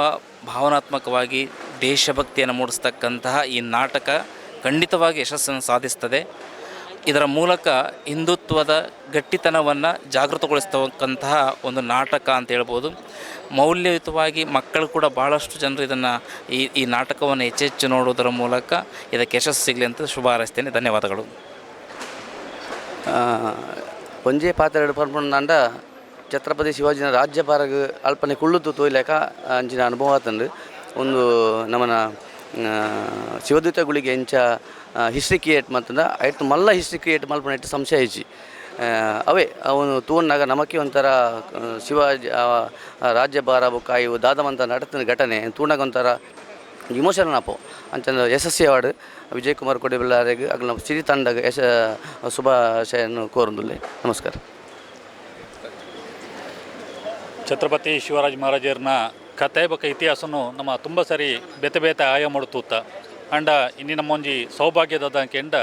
ಭಾವನಾತ್ಮಕವಾಗಿ ದೇಶಭಕ್ತಿಯನ್ನು ಮೂಡಿಸ್ತಕ್ಕಂತಹ ಈ ನಾಟಕ ಖಂಡಿತವಾಗಿ ಯಶಸ್ಸನ್ನು ಸಾಧಿಸ್ತದೆ. ಇದರ ಮೂಲಕ ಹಿಂದುತ್ವದ ಗಟ್ಟಿತನವನ್ನು ಜಾಗೃತಗೊಳಿಸ್ತಕ್ಕಂತಹ ಒಂದು ನಾಟಕ ಅಂತ ಹೇಳ್ಬೋದು. ಮೌಲ್ಯಯುತವಾಗಿ ಮಕ್ಕಳು ಕೂಡ ಭಾಳಷ್ಟು ಜನರು ಇದನ್ನು ಈ ನಾಟಕವನ್ನು ಹೆಚ್ಚೆಚ್ಚು ನೋಡುವುದರ ಮೂಲಕ ಇದಕ್ಕೆ ಯಶಸ್ಸು ಸಿಗಲಿ ಅಂತ ಶುಭ ಹಾರೈಸ್ತೇನೆ. ಧನ್ಯವಾದಗಳು. ಒಂಜೇ ಪಾತ್ರ ಪನ್ಪುಂಡ ಛತ್ರಪತಿ ಶಿವಾಜಿನ ರಾಜ್ಯಭಾರಗ ಅಲ್ಪನೆ ಕುಳ್ಳುತ್ತು ತೋಯ್ಲೆಕ ಅಂಚಿನ ಅನುಭವ ಆತಂದು ಒಂದು ನಮ್ಮನ ಶಿವದೂತಗಳಿಗೆ ಎಂಚ ಹಿಸ್ಟ್ರಿ ಕ್ರಿಯೇಟ್ ಮಾಡ್ತಂದ ಐಟ್ ಮಲ್ಲ ಹಿಸ್ಟ್ರಿ ಕ್ರಿಯೇಟ್ ಮಲ್ಪನ ಇಟ್ಟು ಸಂಶಯ ಇಜ್ಜಿ ಅವೇ ಅವನು ತೂನ್ನಾಗ ನಮಕ್ಕೆ ಒಂಥರ ಶಿವಾಜಿ ರಾಜ್ಯಭಾರ ಬುಕ್ಕ ಇವು ದಾದವಂತ ನಡತಿನ ಘಟನೆ ತೂನಾಗ ಒಂಥರ ಇಮೋಷನಲ್ ನಾಪು ಅಂಚಂದ ಯಶಸ್ವಿ ಅವಾರ್ಡ್ ವಿಜಯ್ ಕುಮಾರ್ ಕೊಡಿಬೆಲ್ಲಾರೆಗ್ ಅಗ್ಲ ಸಿರಿ ತಂಡಗ ಶುಭಾಶಯನ್ನು ಕೋರುಂದುಲ್ಲೆ. ನಮಸ್ಕಾರ. ಛತ್ರಪತಿ ಶಿವರಾಜ ಮಹಾರಾಜರ್ನ ಕತೆ ಬೊಕ್ಕ ಇತಿಹಾಸನು ನಮ್ಮ ತುಂಬ ಸರಿ ಬೇತೆ ಬೇತೆ ಆಯ ಮಾಡುತ್ತೂತ ಅಂಡ ಇನ್ನಿ ನಮ್ಮ ಒಂಜಿ ಸೌಭಾಗ್ಯದ ಕೆಂಡ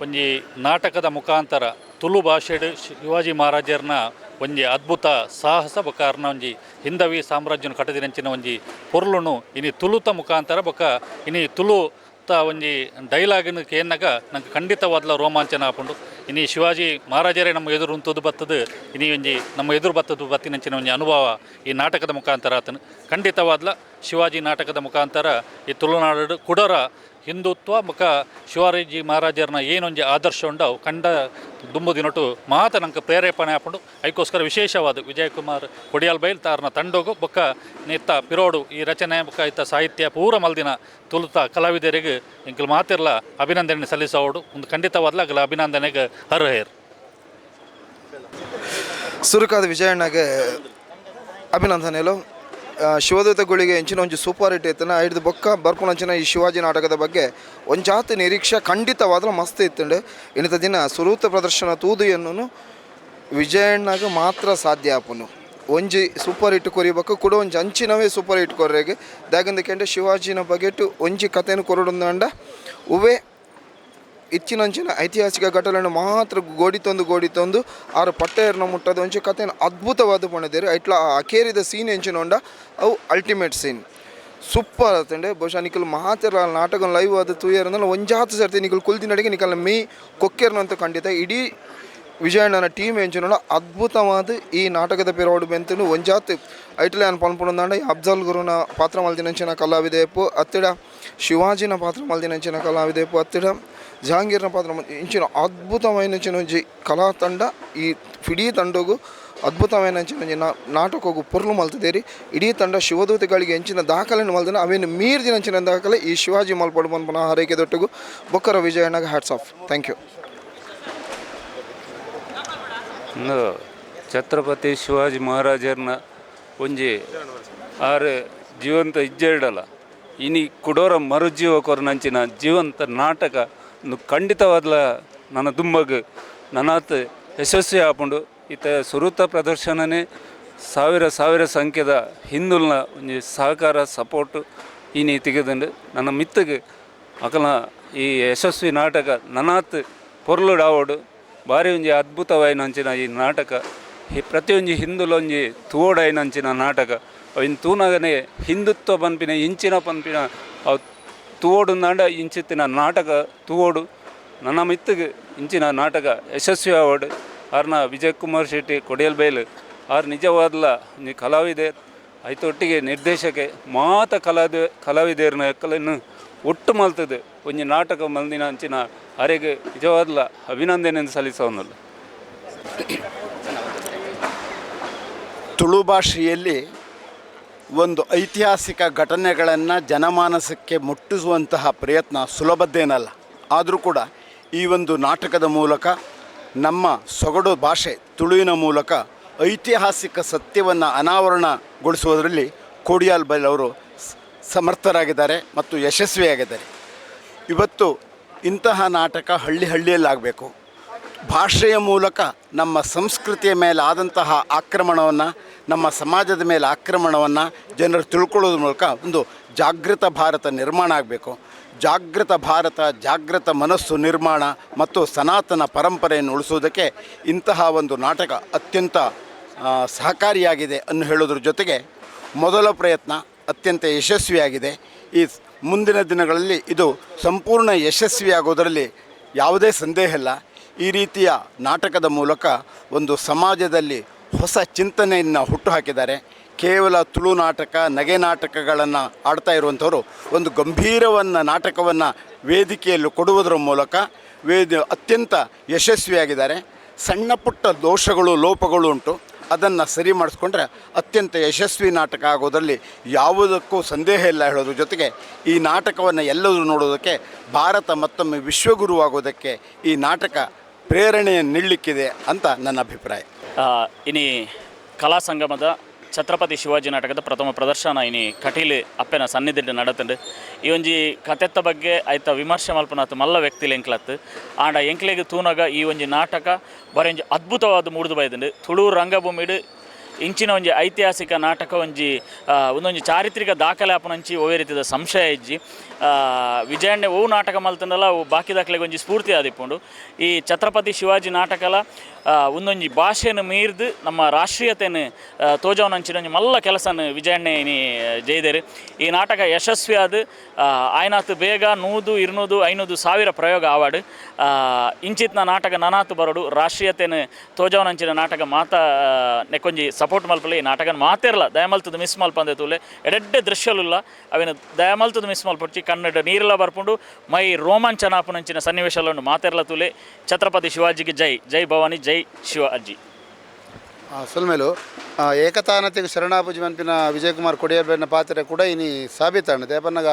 ಒಂಜಿ ನಾಟಕದ ಮುಖಾಂತರ ತುಳು ಭಾಷೆಡ್ ಶಿವಾಜಿ ಮಹಾರಾಜರ್ನ ಒಂಜಿ ಅದ್ಭುತ ಸಾಹಸ ಬೊಕ್ಕ ಅರ್ನ ಒಂಜಿ ಹಿಂದವಿ ಸಾಮ್ರಾಜ್ಯನ ಕಟ್ಟದಿನಂಚಿನ ಒಂಜಿ ಪೊರ್ಲುನು ಇನಿ ತುಳುತ ಮುಖಾಂತರ ಬೊಕ್ಕ ಇನಿ ತುಳು ಒಂಜಿ ಡೈಲಾಗಿನ ಕೇನ್ನಾಗ ನಂಗೆ ಖಂಡಿತವಾದ್ಲ ರೋಮಾಂಚನ ಆಪುಂಡು. ಇನಿ ಶಿವಾಜಿ ಮಹಾರಾಜರೇ ನಮ್ಮ ಎದುರು ಉಂತದ್ದು ಬತ್ತದು ಇನಿ ಒಂಜಿ ನಮ್ಮ ಎದುರು ಬತ್ತದು ಬತ್ತಿನಂಚಿನ ಒಂಜಿ ಅನುಭವ ಈ ನಾಟಕದ ಮುಖಾಂತರ ಆತನು ಖಂಡಿತವಾದ್ಲ ಶಿವಾಜಿ ನಾಟಕದ ಮುಖಾಂತರ ಈ ತುಳುನಾಡು ಕುಡರ ಹಿಂದುತ್ವ ಬೊಕ್ಕ ಶಿವಾಜಿ ಮಹಾರಾಜರ್ನ ಏನೊಂಜಿ ಆದರ್ಶ ಉಂಡವು ಕಂಡ ದುಂಬುದಿನೊಟ್ಟು ಮಾತ ನಂಗೆ ಪ್ರೇರೇಪಣೆ ಆಪುಂಡು. ಅದಕ್ಕೋಸ್ಕರ ವಿಶೇಷವಾದ ವಿಜಯ್ ಕುಮಾರ್ ಕೊಡಿಯಾಲ್ ಬೈಲ್ ತಾರನ ತಂಡೋಗು ಬೊಕ್ಕ ನಿತ್ತ ಪಿರೋಡು ಈ ರಚನೆ ಬೊಕ್ಕ ಇತ್ತ ಸಾಹಿತ್ಯ ಪೂರ ಮಲ್ದಿನ ತುಳುತ ಕಲಾವಿದರಿಗೆ ಇಂಕಲ್ ಮಾತಿರ್ಲ ಅಭಿನಂದನೆ ಸಲ್ಲಿಸೋಡು ಒಂದು ಖಂಡಿತವಾದ್ಲ ಅಗಲ ಅಭಿನಂದನೆಗೆ ಅರ್ಹೇರ್. ಸುರುಕಾದ ವಿಜಯಣ್ಣಗೆ ಅಭಿನಂದನೆಲು. ಶಿವದೂತಗಳಿಗೆ ಎಂಚಿನ ಒಂಜಿ ಸೂಪರ್ ಹಿಟ್ ಇತ್ತನ ಹಿಡಿದು ಬೊಕ್ಕ ಬರ್ಪುನಂಚಿನ ಈ ಶಿವಾಜಿ ನಾಟಕದ ಬಗ್ಗೆ ಒಂಜಾತ ನಿರೀಕ್ಷೆ ಖಂಡಿತವಾದ್ರೂ ಮಸ್ತ್ ಇತ್ತಂಡು. ಇನ್ನಿತ ದಿನ ಸುರೂತ ಪ್ರದರ್ಶನ ತೂದು ಎನ್ನು ವಿಜಯಣ್ಣಗೆ ಮಾತ್ರ ಸಾಧ್ಯ ಆಪುನು. ಒಂಜಿ ಸೂಪರ್ ಹಿಟ್ ಕೊರಿಬೇಕು ಕೂಡ ಒಂಜಿ ಅಂಚಿನವೇ ಸೂಪರ್ ಹಿಟ್ ಕೊರ್ರೆಗೆ ದಾಗಂದಕೆಂಡೆ ಶಿವಾಜಿನ ಬಗೆಟ್ ಒಂಜಿ ಕಥೆಯನ್ನು ಕೊರಡುಂದಂಡ ಉವೆ ಇಚ್ಚಿನಂಚಿನ ಐತಿಹಾಸಿಕ ಘಟನೆಯನ್ನು ಮಾತ್ರ ಗೋಡಿತೊಂದು ಆರು ಪಟ್ಟೆಯರ್ನ ಮುಟ್ಟದ ಒಂಚೆ ಕಥೆಯನ್ನು ಅದ್ಭುತವಾದ ಪಣದೇರು ಐಟ್ಲ ಅಕೇರಿದ ಸೀನ್ ಎಂಚಿನೊಂಡ ಅವು ಅಲ್ಟಿಮೇಟ್ ಸೀನ್ ಸೂಪರ್ ಆತಂಡೆ. ಬಹುಶಃ ನಿಖಲ್ ಮಾತ್ರ ನಾಟಕ ಲೈವ್ ಆದ ತೂಯರ್ನಲ್ಲ ಒಂಜಾತು ಸರ್ತಿ ನಿಖಲ್ ಕುಲ್ದಿನಡೆಗೆ ನಿಖಲ್ ಮೇ ಕೊಕ್ಕೆರ್ನಂತ ಖಂಡಿತ ಇಡೀ ವಿಜಯಣ್ಣನ ಟೀಮ್ ಎಂಚಿನೋಡ ಅದ್ಭುತವಾದ ಈ ನಾಟಕದ ಪೇರೋಡು ಬೆಂತನು ಒಂಜಾತ್ ಐಟ್ಲೆ ಅನ್ ಪನ್ಪುಣಂದಾಂಡ ಅಫ್ಜಲ್ ಗುರುನ ಪಾತ್ರ ಮಲ್ದಿನಂಚಿನ ಕಲಾವಿದೆಪ್ಪು ಅತ್ತಿಡ ಶಿವಾಜಿನ ಪಾತ್ರ ಮಲ್ದಿನಂಚಿನ ಕಲಾವಿದೆಪ್ಪು ಅತ್ತಿಡ ಜಹಾಂಗೀರ್ನ ಪಾತ್ರ ಇಂಚಿನ ಅದ್ಭುತమైన ಒಂಜಿ ಕಲಾ ತಂಡ ಈ ಇಡೀ ತಂಡಗೂ ಅದ್ಭುತమైన ಒಂಜಿ ನಾಟಕಗೂ ಪೊರ್ಲು ಮಲ್ತದೇರಿ ಇಡೀ ತಂಡ ಶಿವದೂತಗಳಿಗೆ ಎಂಚಿನ ದಾಖಲೆಯನ್ನು ಮಲ್ದಿನ ಅವೇನು ಮೀರ್ದಿನಂಚಿನ ದಾಖಲೆ ಈ ಶಿವಾಜಿ ಮಲ್ಪಡು ಪನ್ಪನ ಹಾರೈಕೆ ದೊಟ್ಟಗೂ ಬೊಕ್ಕರ ವಿಜಯಣ್ಣಗೆ ಹ್ಯಾಟ್ಸ್ ಆಫ್. Thank you. ಇಂದು ಛತ್ರಪತಿ ಶಿವಾಜಿ ಮಹಾರಾಜರ್ನ ಒಂಜಿ ಆರು ಜೀವಂತ ಇಜ್ಜೆಡಲ್ಲ ಇನಿ ಕುಡೋರ ಮರುಜೀವ ಕೊರನಂಚಿನ ಜೀವಂತ ನಾಟಕ ಒಂದು ಖಂಡಿತವಾದ್ಲ ನನ್ನ ದುಂಬಗ್ ನನಾತ್ ಯಶಸ್ವಿ ಆಪುಂಡು. ಈತ ಸುರೂತ ಪ್ರದರ್ಶನನೇ ಸಾವಿರ ಸಂಖ್ಯೆದ ಹಿಂದುಲ್ನ ಒಂಜಿ ಸಹಕಾರ ಸಪೋರ್ಟ್ ಇನಿ ತೆಗೆದುಂಡು ನನ್ನ ಮಿತ್ತಗೆ ಅಕಲ್ನ ಈ ಯಶಸ್ವಿ ನಾಟಕ ನನಾತ್ ಪೊರ್ಲುಡಾವೋಡು ಭಾರಿ ಒಂಜಿ ಅದ್ಭುತವಾಯಿನಂಚಿನ ಈ ನಾಟಕ ಈ ಪ್ರತಿಯೊಂಜಿ ಹಿಂದುಲೊಂಜಿ ತೂವಡಾಯಿನಂಚಿನ ನಾಟಕ ಅವಿನ ತೂನಾಗನೆ ಹಿಂದುತ್ವ ಪನ್ಪಿನ ಇಂಚಿನ ಪನ್ಪಿನ ಅವು ತೂವೋಡುಂದಾಂಡ ಇಂಚಿತ್ತಿನ ನಾಟಕ ತೂವೋಡು ನನ್ನ ಮಿತ್ತಿಗೆ ಇಂಚಿನ ನಾಟಕ ಯಶಸ್ವಿ ಆವೋಡು ಆರ್ನ ವಿಜಯ್ ಕುಮಾರ್ ಶೆಟ್ಟಿ ಕೊಡಿಯಲ್ ಬೈಲ್ ಆರು ನಿಜವಾದ್ಲ ಒಂಜಿ ಕಲಾವಿದೆ ಐತೊಟ್ಟಿಗೆ ನಿರ್ದೇಶಕ ಮಾತ ಕಲಾವಿದೆಯರ್ನ ಎಕ್ಕಲನ್ನು ಒಟ್ಟು ಮಲ್ತದೆ ಒಂಜಿ ನಾಟಕ ಮಲ್ದಿನ ಅಂಚಿನ ಅರೆಗೆ ನಿಜವಾದ್ಲ ಅಭಿನಂದನೆ ಸಲ್ಲಿಸೋನಲ್ಲ. ತುಳು ಭಾಷೆಯಲ್ಲಿ ಒಂದು ಐತಿಹಾಸಿಕ ಘಟನೆಗಳನ್ನು ಜನಮಾನಸಕ್ಕೆ ಮುಟ್ಟಿಸುವಂತಹ ಪ್ರಯತ್ನ ಸುಲಭದ್ದೇನಲ್ಲ. ಆದರೂ ಕೂಡ ಈ ಒಂದು ನಾಟಕದ ಮೂಲಕ ನಮ್ಮ ಸೊಗಡು ಭಾಷೆ ತುಳುವಿನ ಮೂಲಕ ಐತಿಹಾಸಿಕ ಸತ್ಯವನ್ನು ಅನಾವರಣಗೊಳಿಸುವುದರಲ್ಲಿ ಕೊಡಿಯಾಲ್ ಬೈಲ್ ಅವರು ಸಮರ್ಥರಾಗಿದ್ದಾರೆ ಮತ್ತು ಯಶಸ್ವಿಯಾಗಿದ್ದಾರೆ. ಇವತ್ತು ಇಂತಹ ನಾಟಕ ಹಳ್ಳಿಯಲ್ಲಾಗಬೇಕು. ಭಾಷೆಯ ಮೂಲಕ ನಮ್ಮ ಸಂಸ್ಕೃತಿಯ ಮೇಲೆ ಆದಂತಹ ಆಕ್ರಮಣವನ್ನು, ನಮ್ಮ ಸಮಾಜದ ಮೇಲೆ ಆಕ್ರಮಣವನ್ನು ಜನರು ತಿಳ್ಕೊಳ್ಳೋದ್ರ ಮೂಲಕ ಒಂದು ಜಾಗೃತ ಭಾರತ ನಿರ್ಮಾಣ ಆಗಬೇಕು. ಜಾಗೃತ ಭಾರತ, ಜಾಗೃತ ಮನಸ್ಸು ನಿರ್ಮಾಣ ಮತ್ತು ಸನಾತನ ಪರಂಪರೆಯನ್ನು ಉಳಿಸೋದಕ್ಕೆ ಇಂತಹ ಒಂದು ನಾಟಕ ಅತ್ಯಂತ ಸಹಕಾರಿಯಾಗಿದೆ ಅನ್ನೋ ಹೇಳೋದ್ರ ಜೊತೆಗೆ ಮೊದಲ ಪ್ರಯತ್ನ ಅತ್ಯಂತ ಯಶಸ್ವಿಯಾಗಿದೆ. ಈ ಮುಂದಿನ ದಿನಗಳಲ್ಲಿ ಇದು ಸಂಪೂರ್ಣ ಯಶಸ್ವಿಯಾಗೋದರಲ್ಲಿ ಯಾವುದೇ ಸಂದೇಹ ಇಲ್ಲ. ಈ ರೀತಿಯ ನಾಟಕದ ಮೂಲಕ ಒಂದು ಸಮಾಜದಲ್ಲಿ ಹೊಸ ಚಿಂತನೆಯನ್ನು ಹುಟ್ಟುಹಾಕಿದ್ದಾರೆ. ಕೇವಲ ತುಳು ನಾಟಕ, ನಗೆ ನಾಟಕಗಳನ್ನು ಆಡ್ತಾ ಇರುವಂಥವರು ಒಂದು ಗಂಭೀರವನ್ನು ನಾಟಕವನ್ನು ವೇದಿಕೆಯಲ್ಲಿ ಕೊಡುವುದರ ಮೂಲಕ ಅತ್ಯಂತ ಯಶಸ್ವಿಯಾಗಿದ್ದಾರೆ. ಸಣ್ಣ ಪುಟ್ಟ ದೋಷಗಳು, ಲೋಪಗಳು ಉಂಟು, ಅದನ್ನು ಸರಿ ಮಾಡಿಸ್ಕೊಂಡ್ರೆ ಅತ್ಯಂತ ಯಶಸ್ವಿ ನಾಟಕ ಆಗೋದರಲ್ಲಿ ಯಾವುದಕ್ಕೂ ಸಂದೇಹ ಇಲ್ಲ ಹೇಳೋದ್ರ ಜೊತೆಗೆ ಈ ನಾಟಕವನ್ನು ಎಲ್ಲರೂ ನೋಡೋದಕ್ಕೆ, ಭಾರತ ಮತ್ತೊಮ್ಮೆ ವಿಶ್ವಗುರುವಾಗೋದಕ್ಕೆ ಈ ನಾಟಕ ಪ್ರೇರಣೆಯನ್ನು ನೀಡಲಿಕ್ಕಿದೆ ಅಂತ ನನ್ನ ಅಭಿಪ್ರಾಯ. ಇನಿ ಕಲಾ ಸಂಗಮದ ಛತ್ರಪತಿ ಶಿವಾಜಿ ನಾಟಕದ ಪ್ರಥಮ ಪ್ರದರ್ಶನ ಇನಿ ಕಟೀಲ್ ಅಪ್ಪೆನ ಸನ್ನಿಧಿಡ್ ನಡತಂಡು ಈ ಒಂಜಿ ಕಥೆತ್ತ ಬಗ್ಗೆ ಆಯ್ತ ವಿಮರ್ಶೆ ಮಲ್ಪನಾತ್ ಮಲ್ಲ ವ್ಯಕ್ತಿಲು ಎಂಕ್ಲತ್ತು ಆಂಡ ಎಂಕ್ಲೆಗ್ ತೂನಗ ಈ ಒಂಜಿ ನಾಟಕ ಬರೀ ಒಂಜಿ ಅದ್ಭುತವಾದ ಮೂಡ್ದು ಬೈದುಂಡು ತುಳೂರು ರಂಗಭೂಮಿಡ್ ಇಂಚಿನ ಒಂಜಿ ಐತಿಹಾಸಿಕ ನಾಟಕ ಒಂದೊಂಜಿ ಚಾರಿತ್ರಿಕ ದಾಖಲೆ ಆಪುನಂಚಿ ಒವ್ವೇ ರೀತಿಯ ಸಂಶಯ ಇಜ್ಜಿ ವಿಜಯಣ್ಣೆ ಓ ನಾಟಕ ಮಲ್ತಂಡಲ ಬಾಕಿ ದಾಖಲೆಗೆ ಒಂಜಿ ಸ್ಫೂರ್ತಿ ಆದಿಪ್ಪುಂಡು ಈ ಛತ್ರಪತಿ ಶಿವಾಜಿ ನಾಟಕಲ ಒಂದೊಂಜಿ ಭಾಷೆಯನ್ನು ಮೀರ್ದು ನಮ್ಮ ರಾಷ್ಟ್ರೀಯತೆಯನ್ನು ತೋಜವನಂಚಿನ ಮಲ್ಲ ಕೆಲಸನ ವಿಜಯಣ್ಣೆ ಇನಿ ಜೈದೇರು ಈ ನಾಟಕ ಯಶಸ್ವಿ ಆದ ಆಯ್ನಾತ್ ಬೇಗ 100, 200, 500 ಪ್ರಯೋಗ ಆವಾಡು ಇಂಚಿತ್ನ ನಾಟಕ ನನಾತು ಬರೋಡು ರಾಷ್ಟ್ರೀಯತೆಯನ್ನು ತೋಜವನಂಚಿನ ನಾಟಕ ಮಾತಾ ನೆಕ್ಕೊಂಜಿ ಸಪೋರ್ಟ್ ಮಲ್ಪಲೆ ಈ ನಾಟಕ ಮಾತೇರಲ್ಲ ದಯಮಲ್ತದ ಮಿಸ್ ಮಲ್ಪಂದೆ ತೂಲೆ ಎಡೆಡ್ಡೆ ದೃಶ್ಯಲುಲ್ಲ ಅವಿನ ದಯಮಲ್ತದ ಮಿಸ್ ಮಲ್ಪಡ್ಚಿ ಕನ್ನಡ ನೀರೆಲ್ಲ ಬರ್ಪುಂಡು ಮೈ ರೋಮಾಂಚನ ಆಪುನಂಚಿನ ಸನ್ನಿವೇಶಗಳನ್ನು ಮಾತೇರಲ್ಲ ತೂಲೆ ಛತ್ರಪತಿ ಶಿವಾಜಿಗೆ ಜೈ ಜೈ ಭವಾನಿ ಜೈ ಶಿವಾಜಿ ಸುಲ್ಮೇಲು ಏಕತಾನತೆಗೆ ಶರಣಾಪುಜಿ ಮನ್ಪಿನ ವಿಜಯಕುಮಾರ್ ಕೊಡಿಯರ್ಬೇನ ಪಾತ್ರೆ ಕೂಡ ಇನಿ ಸಾಬೀತಾಂಡು ದೇಪನ್ನಗ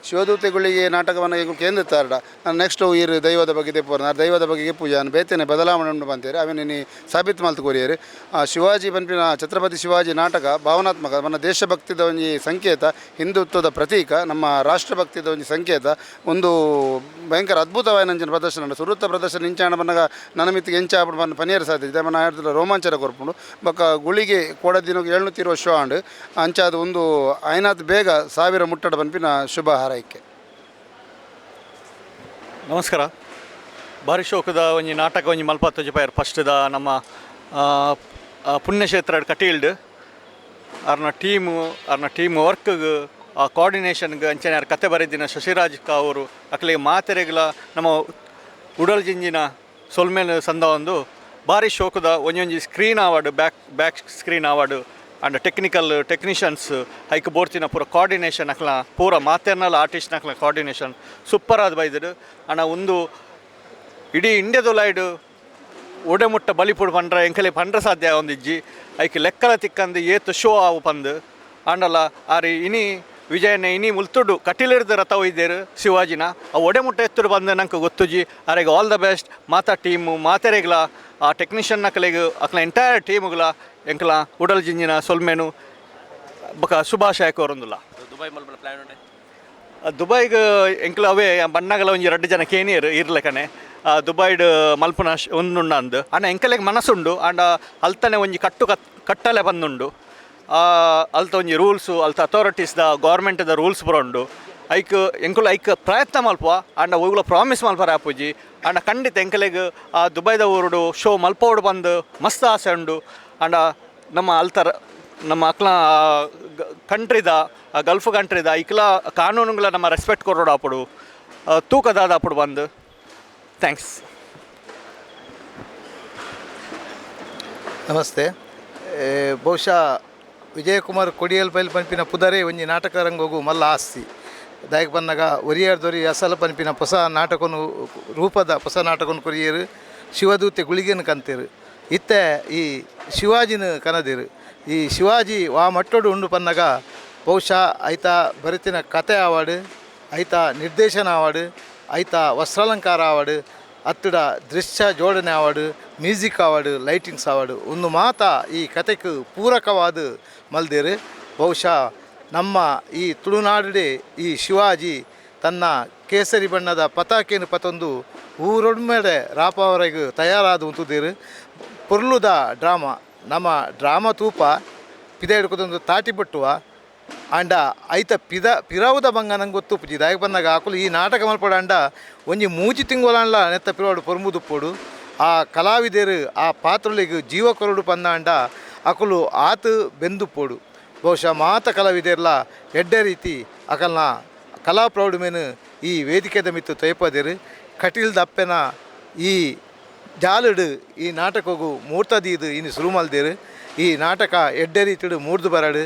ಶಿವದೂತೆಗಳಿಗೆ ನಾಟಕವನ್ನು ಈಗ ಕೇಂದ್ರ ತಾರಡ ನೆಕ್ಸ್ಟ್ ಈರು ದೈವದ ಬಗ್ಗೆ ತೆಪ್ಪೋರು ದೈವದ ಬಗ್ಗೆ ಪೂಜೆ ಬೇತೇನೆ ಬದಲಾವಣೆ ಬಂತೇರಿ ಅವೇನಿ ಸಾಬೀತು ಮಲ್ತು ಕೊರಿಯರು ಶಿವಾಜಿ ಪನ್ಪಿನ ಛತ್ರಪತಿ ಶಿವಾಜಿ ನಾಟಕ ಭಾವನಾತ್ಮಕ ನಮ್ಮ ದೇಶಭಕ್ತಿದ ಒಂದು ಸಂಕೇತ ಹಿಂದುತ್ವದ ಪ್ರತೀಕ ನಮ್ಮ ರಾಷ್ಟ್ರಭಕ್ತಿದ ಒಂದು ಸಂಕೇತ ಒಂದು ಭಯಂಕರ ಅದ್ಭುತವಾದ ಪ್ರದರ್ಶನ ಸುವೃತ್ತ ಪ್ರದರ್ಶನ ಇಂಚಾಣ ಬನ್ನಾಗ ನನ್ನ ಮಿತ್ತಿಗೆ ಎಂಚಾಪಡು ಬಂದು ಪನಿಯರ್ ಸಾಧ್ಯತೆ ದೇವನ ಹೇಳ್ತಿಲ್ಲ ರೋಮಾಂಚನ ಕೊರ್ಪುಂಡು ಬೊಕ್ಕ ಗುಳಿಗೆ ಕೋಡದಿನಕ್ಕೆ 700 ವರ್ಷ ಆಂಡು ಅಂಚಾದ ಒಂದು ಐನಾತ್ ಬೇಗ 1000 ಮುಟ್ಟಡ ಪನ್ಪಿನ ಶುಭ ಹಾರೈಕೆ. ನಮಸ್ಕಾರ. ಭಾರಿ ಶೋಕದ ಒಂಜಿ ನಾಟಕ ಒಂಜಿ ಮಲ್ಪತ್ತೊಂಜಿ ಪೈರ್ ಫಸ್ಟ್ದ ನಮ್ಮ ಪುಣ್ಯಕ್ಷೇತ್ರ ಕಟೀಲ್ಡ್ ಅವ್ರನ್ನ ಟೀಮ್ ವರ್ಕ್ಗೆ ಕೋಆರ್ಡಿನೇಷನ್ಗೆ ಅಂಚನೆ ಯಾರು ಕತೆ ಬರೆದಿನ ಶಶಿರಾಜ್ ಅವರು ಅಕ್ಲಿಗೆ ಮಾತೆರೆಗಳ ನಮ್ಮ ಉಡಲ್ಜಿಂಜಿನ ಸೊಲ್ಮೇಲೆ ಸಂದ ಒಂದು ಭಾರಿ ಶೋಕದ ಒಂಜೊಂಜಿ screen award back screen award and technicians ಹೈಕ್ ಬೋರ್ತಿನ ಪೂರ ಕೋಆರ್ಡಿನೇಷನ್ ಅಕ್ಲ ಪೂರ ಮಾತೆರ್ನಲ್ ಆರ್ಟಿಸ್ಟ್ ಅಕ್ಲ ಕೋಆರ್ಡಿನೇಷನ್ ಸೂಪರ್ ಆದ ಬೈದಡು ಅಣ್ಣ ಒಂದು ಇಡೀ ಇಂಡಿಯಾದೊಲೈಡ್ ಒಡೆಮುಟ್ಟ ಬಲಿಪುಡು ಪಂಡ್ರ ಎಂಕಲೆ ಪಂಡ್ರ ಸಾಧ್ಯ ಒಂದಿಜ್ಜಿ ಐಕ್ ಲೆಕ್ಕಲ ತಿಕ್ಕಂದು ಏತು ಶೋ ಆವು ಪಂದು ಅಂಡಲ್ಲ ಆರಿ ಇನಿ ವಿಜಯನ ಇನಿ ಮುಲ್ತುಡು ಕಟೀಲಿಡ್ದು ರಥ ಒಯ್ದೇರು ಶಿವಾಜಿನ ಆ ಒಡೆಮುಟ್ಟ ಎತ್ತುಡು ಬಂದು ನಂಗೆ ಗೊತ್ತುಜಿ ಅರೆಗೆ ಆಲ್ ದ ಬೆಸ್ಟ್ ಮಾತಾ ಟೀಮು ಮಾತೆರೆಗ್ಲ ಆ ಟೆಕ್ನಿಷಿಯನ್ ಅಕ್ಲೆಗೆ ಅಕ್ಲ ಎಂಟೈರ್ ಟೀಮುಗಳ ಎಂಕಲ ಉಡಲ್ ಜಿಂಜಿನ ಸೊಲ್ಮೇನು ಬೊಕ ಶುಭಾಶಯ ಕೋರೊಂದುಲ್ಲ. ದುಬೈಗೆ ಎಂಕಲ ಅವೇ ಬಣ್ಣಗಳ ಒಂಜಿ 2 ಜನ ಕೇನಿಯರು ಇರ್ಲೆಕನೆ ದುಬೈಡ್ ಮಲ್ಪುನ ಒಂದುಂಡು ಅಂದು ಅಣ್ಣ ಎಂಕಲೆಗೆ ಮನಸ್ಸುಂಡು ಅಂಡ ಅಲ್ತನೆ ಒಂಜಿ ಕಟ್ಟಲೆ ಬಂದುಂಡು ಅಲ್ತ ಒಂಜಿ ರೂಲ್ಸು ಅಲ್ತ ಅಥಾರಿಟೀಸ್ದ ಗೌರ್ಮೆಂಟ್ದ ರೂಲ್ಸ್ ಬರೋಂಡು ಐಕ್ ಎಂಕುಲು ಐಕ್ ಪ್ರಯತ್ನ ಮಲ್ಪುವ ಅಂಡ ಒಯ್ಗುಲ ಪ್ರಾಮಿಸ್ ಮಲ್ಪರ ಆಪುಜಿ ಅಂಡ ಖಂಡಿತ ಎಂಕಲೆಗೆ ಆ ದುಬೈದ ಊರುಡು ಶೋ ಮಲ್ಪೋಡು ಬಂದು ಮಸ್ತ್ ಆಸೆ ಉಂಡು ಅಂಡ ನಮ್ಮ ಅಕ್ಲ ಕಂಟ್ರಿದ ಗಲ್ಫ್ ಕಂಟ್ರಿದ ಇಕ್ಲ ಕಾನೂನುಗಳ ನಮ್ಮ ರೆಸ್ಪೆಕ್ಟ್ ಕೊರೋಡು ಆಪುಡು ತೂಕದಾದ ಆಪುಡು ಬಂದು ಥ್ಯಾಂಕ್ಸ್. ನಮಸ್ತೆ. ಬಹುಶಃ ವಿಜಯಕುಮಾರ್ ಕೊಡಿಯಲ್ ಪೈಲ್ ಪನ್ಪಿನ ಪುದರೆ ಒಂಜಿ ನಾಟಕ ರಂಗೋಗು ಮಲ್ಲ ಆಸ್ತಿ ದಾಯಕ ಬನ್ನಗ ಒರಿಯಾರ್ದೊರಿ ಅಸಲ ಪನ್ಪಿನ ಹೊಸ ನಾಟಕನು ರೂಪದ ಹೊಸ ನಾಟಕನು ಕೊರಿಯರು ಶಿವದೂತೆ ಗುಳಿಗೆನ ಕಂತೀರು ಇತ್ತೆ ಈ ಶಿವಾಜಿನ ಕನದಿರು ಈ ಶಿವಾಜಿ ವಾ ಮಟ್ಟೋಡು ಉಂಡು ಪನ್ನಗ ಬಹುಶಃ ಐತ ಬರಿತಿನ ಕತೆ ಅವಾರ್ಡ್ ಐತ ನಿರ್ದೇಶನ ಅವಾರ್ಡ್ ಐತ ವಸ್ತ್ರಾಲಂಕಾರ ಅವಾರ್ಡ್ ಅತ್ತಡ ದೃಶ್ಯ ಜೋಡಣೆ award music award lightings award ಒಂದು ಮಾತ ಈ ಕತೆಗೆ ಪೂರಕವಾದ ಮಲ್ದೇರು ಬಹುಶಃ ನಮ್ಮ ಈ ತುಳುನಾಡಿಡೆ ಈ ಶಿವಾಜಿ ತನ್ನ ಕೇಸರಿ ಬಣ್ಣದ ಪತಾಕೆಯನ್ನು ಪತೊಂದು ಊರೊಡ್ಮೆಡೆ ರಾಪವರೆಗೆ ತಯಾರಾದ ಉಂತುದೇರು ಪೊರ್ಲುದ ಡ್ರಾಮಾ ನಮ್ಮ ಡ್ರಾಮಾ ತೂಪ ಪಿದ ಹಿಡ್ಕೊತೊಂದು ತಾಟಿ ಬಟ್ಟುವ ಅಂಡ ಐತ ಪಿರಾವುದ ಬಂಗ ನಂಗೆ ಗೊತ್ತುಪ್ಪುಜಿ ದಾಯಕ ಬಂದಾಗ ಆಕುಲು ಈ ನಾಟಕ ಮಲ್ಪಡ ಅಂಡ ಒಂಜಿ 3 ತಿಂಗಳಂಡ್ಲ ನೆತ್ತ ಪಿರಾವಡು ಪೊರ್ಮುದುಪ್ಪೋಡು ಆ ಕಲಾವಿದರು ಆ ಪಾತ್ರಗಳಿಗೆ ಜೀವ ಕೊರಡು ಪಂದ ಅಂಡ ಅಕುಲು ಆತು ಬೆಂದುಪ್ಪೋಡು ಬಹುಶಃ ಮಾತ ಕಲಾವಿದರ್ಲ ಎಡ್ಡೆ ರೀತಿ ಅಕಲ್ನ ಕಲಾ ಪ್ರೌಢಮೇನು ಈ ವೇದಿಕೆದ ಮಿತ್ತು ತೈಪದಿರು ಕಟೀಲ್ ದಪ್ಪೆನ ಈ ಜಾಲುಡು ಈ ನಾಟಕಗೂ ಮೂರ್ತದೀದು ಇನ್ನು ಶುರು ಮಲ್ದೇರು ಈ ನಾಟಕ ಎಡ್ಡೆ ರೀತಿಡು ಮೂರ್ದು ಬರಡು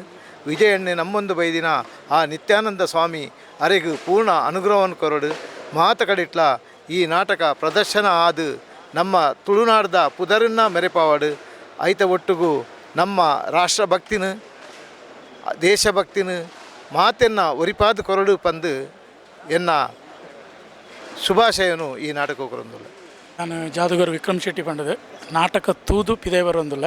ವಿಜಯಣ್ಣೆ ನಮ್ಮೊಂದು ಬೈದಿನ ಆ ನಿತ್ಯಾನಂದ ಸ್ವಾಮಿ ಅರೆಗೂ ಪೂರ್ಣ ಅನುಗ್ರಹವನ್ನು ಕೊರಡು ಮಾತ ಕಡಿಟ್ಲ ಈ ನಾಟಕ ಪ್ರದರ್ಶನ ಆದು ನಮ್ಮ ತುಳುನಾಡ್ದ ಪುದರನ್ನ ಮೆರೆಪಾವಡು ಐತ ಒಟ್ಟಿಗೂ ನಮ್ಮ ರಾಷ್ಟ್ರಭಕ್ತಿನ ದೇಶಭಕ್ತಿನ ಮಾತೆನ್ನ ಒರಿಪಾದ ಕೊರಡು ಪಂದು ಎನ್ನ ಶುಭಾಶಯನು ಈ ನಾಟಕ ಕೊರೊಂದುಲ್ಲ. ನಾನು ಜಾದೂಗರ್ ವಿಕ್ರಮ್ ಶೆಟ್ಟಿ ಪಂಡದು ನಾಟಕ ತೂದು ಪಿದೆ ಬರೋಂದುಲ್ಲ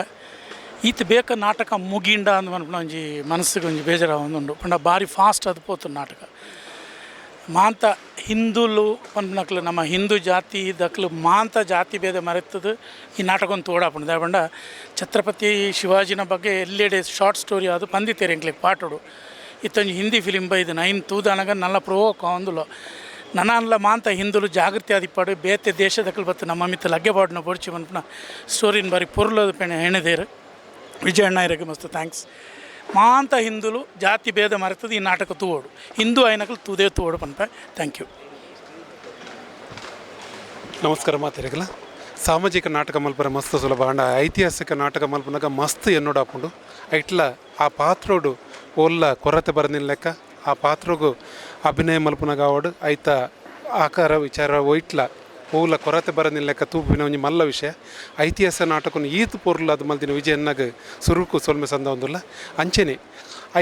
ಈತ ಬೇಕ ನಾಟಕ ಮುಗಿಂಡ ಅಂದ್ ಮನ್ಪುನ ಒಂಜಿ ಮನಸ್ಸಿಗೆ ಒಂಜಿ ಬೇಜಾರ ಒಂದುಂಡು ಪಂಡ ಭಾರಿ ಫಾಸ್ಟ್ ಅದು ಪೋತು ನಾಟಕ ಮಾಂತ ಹಿಂದೂಲು ಪನ್ಪನಕ್ಲು ನಮ್ಮ ಹಿಂದೂ ಜಾತಿ ದಕ್ಲು ಮಾಂತ ಜಾತಿ ಭೇದ ಮರೆತದು ಈ ನಾಟಕ ಒಂದು ತೋಡಾಪುಂಡು ದಾಯಪಂಡ ಛತ್ರಪತಿ ಶಿವಾಜಿನ ಬಗ್ಗೆ ಎಲ್ಲೆಡೆ ಶಾರ್ಟ್ ಸ್ಟೋರಿ ಅದು ಪಂದಿತ್ತೇರಿ ಎಂಕ್ಲಿಗೆ ಪಾಟೋಡು ಇತ್ತೊಂದು ಹಿಂದಿ ಫಿಲಿಮ್ ಬೈದು ನೈನ್ ತೂದಾನಗ ನಲ್ಲ ಪ್ರೋವೋಕ ಒಂದುಲು ನನ್ನಲ್ಲ ಮಾಂತ ಹಿಂದುಲು ಜಾಗೃತಿ ಆದಿಪ್ಪಾಡು ಬೇತೆ ದೇಶದಕ್ಕಲು ಬತ್ತು ನಮ್ಮ ಮಿತ್ತ ಲಗ್ಗೆ ಪಾಡ್ನ ಪೊಡ್ಚಿ ಮನ್ಪುನ ಸ್ಟೋರಿನ ಬಾರಿ ಪೊರ್ಲದು ಪೆಣೆ ಹೆಣೆದೇರು ವಿಜಯಣ್ಣ ಇರಗೆ ಮಸ್ತ್ ಥ್ಯಾಂಕ್ಸ್ ಮಾಂತ ಹಿಂದುಲು ಜಾತಿ ಭೇದ ಮರೆತದು ಈ ನಾಟಕ ತೂವೋಡು ಹಿಂದೂ ಐನಕಲು ತೂದೇ ತೂವೋಡು ಪನ್ಪ ಥ್ಯಾಂಕ್ ಯು. ನಮಸ್ಕಾರ ಮಾತಾಡಿಗಲ್ಲ ಸಾಮಾಜಿಕ ನಾಟಕ ಮಲ್ಪರ ಮಸ್ತ್ ಸುಲಭ ಅಂಡ ಐತಿಹಾಸಿಕ ನಾಟಕ ಮಲ್ಪನಾಗ ಮಸ್ತ್ ಎನ್ನೋಡಾಪುಂಡು ಐಟ್ಲ ಆ ಪಾತ್ರೋಡು ಒಲ್ಲ ಕೊರತೆ ಬರದಿನ ಲೆಕ್ಕ ಆ ಪಾತ್ರಗೂ ಅಭಿನಯ ಮಲ್ಪನಾಗ ಆವಡು ಐತ ಆಕಾರ ವಿಚಾರ ಒಯ್ಟ್ಲ ಓಲ ಕೊರತೆ ಬರದಿನ ಲೆಕ್ಕ ತೂಪಿನ ಒಂಜಿ ಮಲ್ಲ ವಿಷಯ ಐತಿಹಾಸಿಕ ನಾಟಕನು ಈತು ಪೊರ್ಲು ಅದು ಮಲ್ದಿನ ವಿಜಯನ್ನಾಗ ಸುರುಕು ಸೊಲ್ಮೆ ಸಂದ ಒಂದಿಲ್ಲ ಅಂಚೆನೆ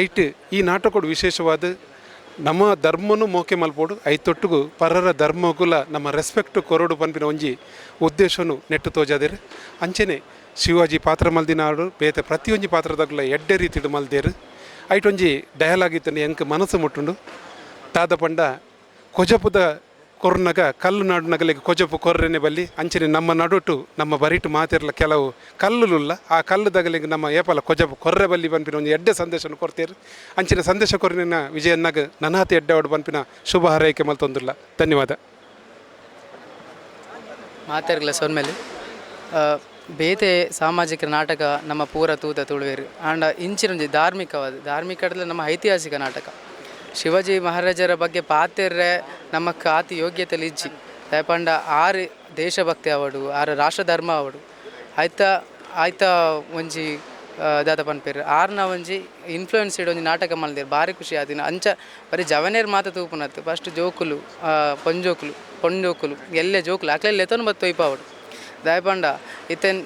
ಐಟ್ ಈ ನಾಟಕಡು ವಿಶೇಷವಾದ ನಮ್ಮ ಧರ್ಮನು ಮೋಕೆ ಮಲ್ಪೋಡು ಐತೊಟ್ಟಿಗೂ ಪರರ ಧರ್ಮಗುಲ ನಮ್ಮ ರೆಸ್ಪೆಕ್ಟ್ ಕೊರಡು ಪನ್ಪಿನ ಒಂಜಿ ಉದ್ದೇಶನು ನೆಟ್ಟು ತೋಜಾದೇರು ಅಂಚೆನೆ ಶಿವಾಜಿ ಪಾತ್ರ ಮಲ್ದಿನ ಆಡು ಬೇತೆ ಪ್ರತಿಯೊಂಜಿ ಪಾತ್ರದಾಗಲ ಎಡ್ಡೆ ರೀತಿಡು ಮಲ್ದೇರು ಐಟೊಂಜಿ ಡಯಲಾಗ್ ಇತ್ತನೆ ಎಂಕ್ ಮನಸ್ಸು ಮುಟ್ಟುಂಡು ತಾದ ಪಂಡ ಕೊಜಪುದ ಕೊರ್ನಗ ಕಲ್ಲು ನಾಡು ನಗಲಿಗೆ ಕೊಜಪು ಕೊರ್ರೆನೆ ಬಲ್ಲಿ ಅಂಚನೆ ನಮ್ಮ ನಡುಟು ನಮ್ಮ ಬರಿಟು ಮಾತಿರಲ ಕೆಲವು ಕಲ್ಲುಲ್ಲ ಆ ಕಲ್ಲು ದಗಲಿಗೆ ನಮ್ಮ ಏಪಲ ಕೊಜಪು ಕೊರ್ರೆ ಬಲ್ಲಿ ಪನ್ಪಿನ ಒಂದು ಎಡ್ಡೆ ಸಂದೇಶನ ಕೊಡ್ತೇರು ಅಂಚಿನ ಸಂದೇಶ ಕೊರ್ರಿನ ವಿಜಯನ್ನಾಗ ನನಾತಿ ಎಡ್ಡೆ ಅವಡು ಪನ್ಪಿನ ಶುಭ ಹಾರೈಕೆ ಮಲ್ತೊಂದಿಲ್ಲ. ಧನ್ಯವಾದ. ಮಾತಾಡಲ್ಲ ಸೊನ್ಮೇಲೆ ಬೇತೆ ಸಾಮಾಜಿಕ ನಾಟಕ ನಮ್ಮ ಪೂರ ತೂತ ತುಳುವೇರು ಆಂಡ ಇಂಚಿನೊಂದು ಧಾರ್ಮಿಕ ನಮ್ಮ ಐತಿಹಾಸಿಕ ನಾಟಕ ಶಿವಾಜಿ ಮಹಾರಾಜರ ಬಗ್ಗೆ ಪಾತೆರ್ರೆ ನಮ್ಮ ಕಾತಿ ಯೋಗ್ಯತೆಲಿ ಇಜ್ಜಿ ದಯಪಂಡ ಆರು ದೇಶಭಕ್ತಿ ಅವಡು ಆರು ರಾಷ್ಟ್ರಧರ್ಮ ಅವಡು ಆಯ್ತಾ ಒಂಜಿ ದಾದ ಪನ್ಪೇರು ಆರ್ನ ಒಂಜಿ ಇನ್ಫ್ಲೂಯೆನ್ಸ್ ಇಡೊಂಜಿ ನಾಟಕ ಮಲ್ದೇರು ಭಾರಿ ಖುಷಿ ಆದಿನ ಅಂಚ ಬರೀ ಜವನೇರು ಮಾತ ತೂಪುನತ್ತು ಫಸ್ಟ್ ಜೋಕುಲು ಪೊಂಜೋಕುಲು ಎಲ್ಲೆ ಜೋಕುಲು ಅಕ್ಲೆಲ್ಲ ಎತ್ತನು ಬತ್ತು ತೊಯ್ಪಾವಡು ದಯಪಂಡ ಇತ್ತೇನು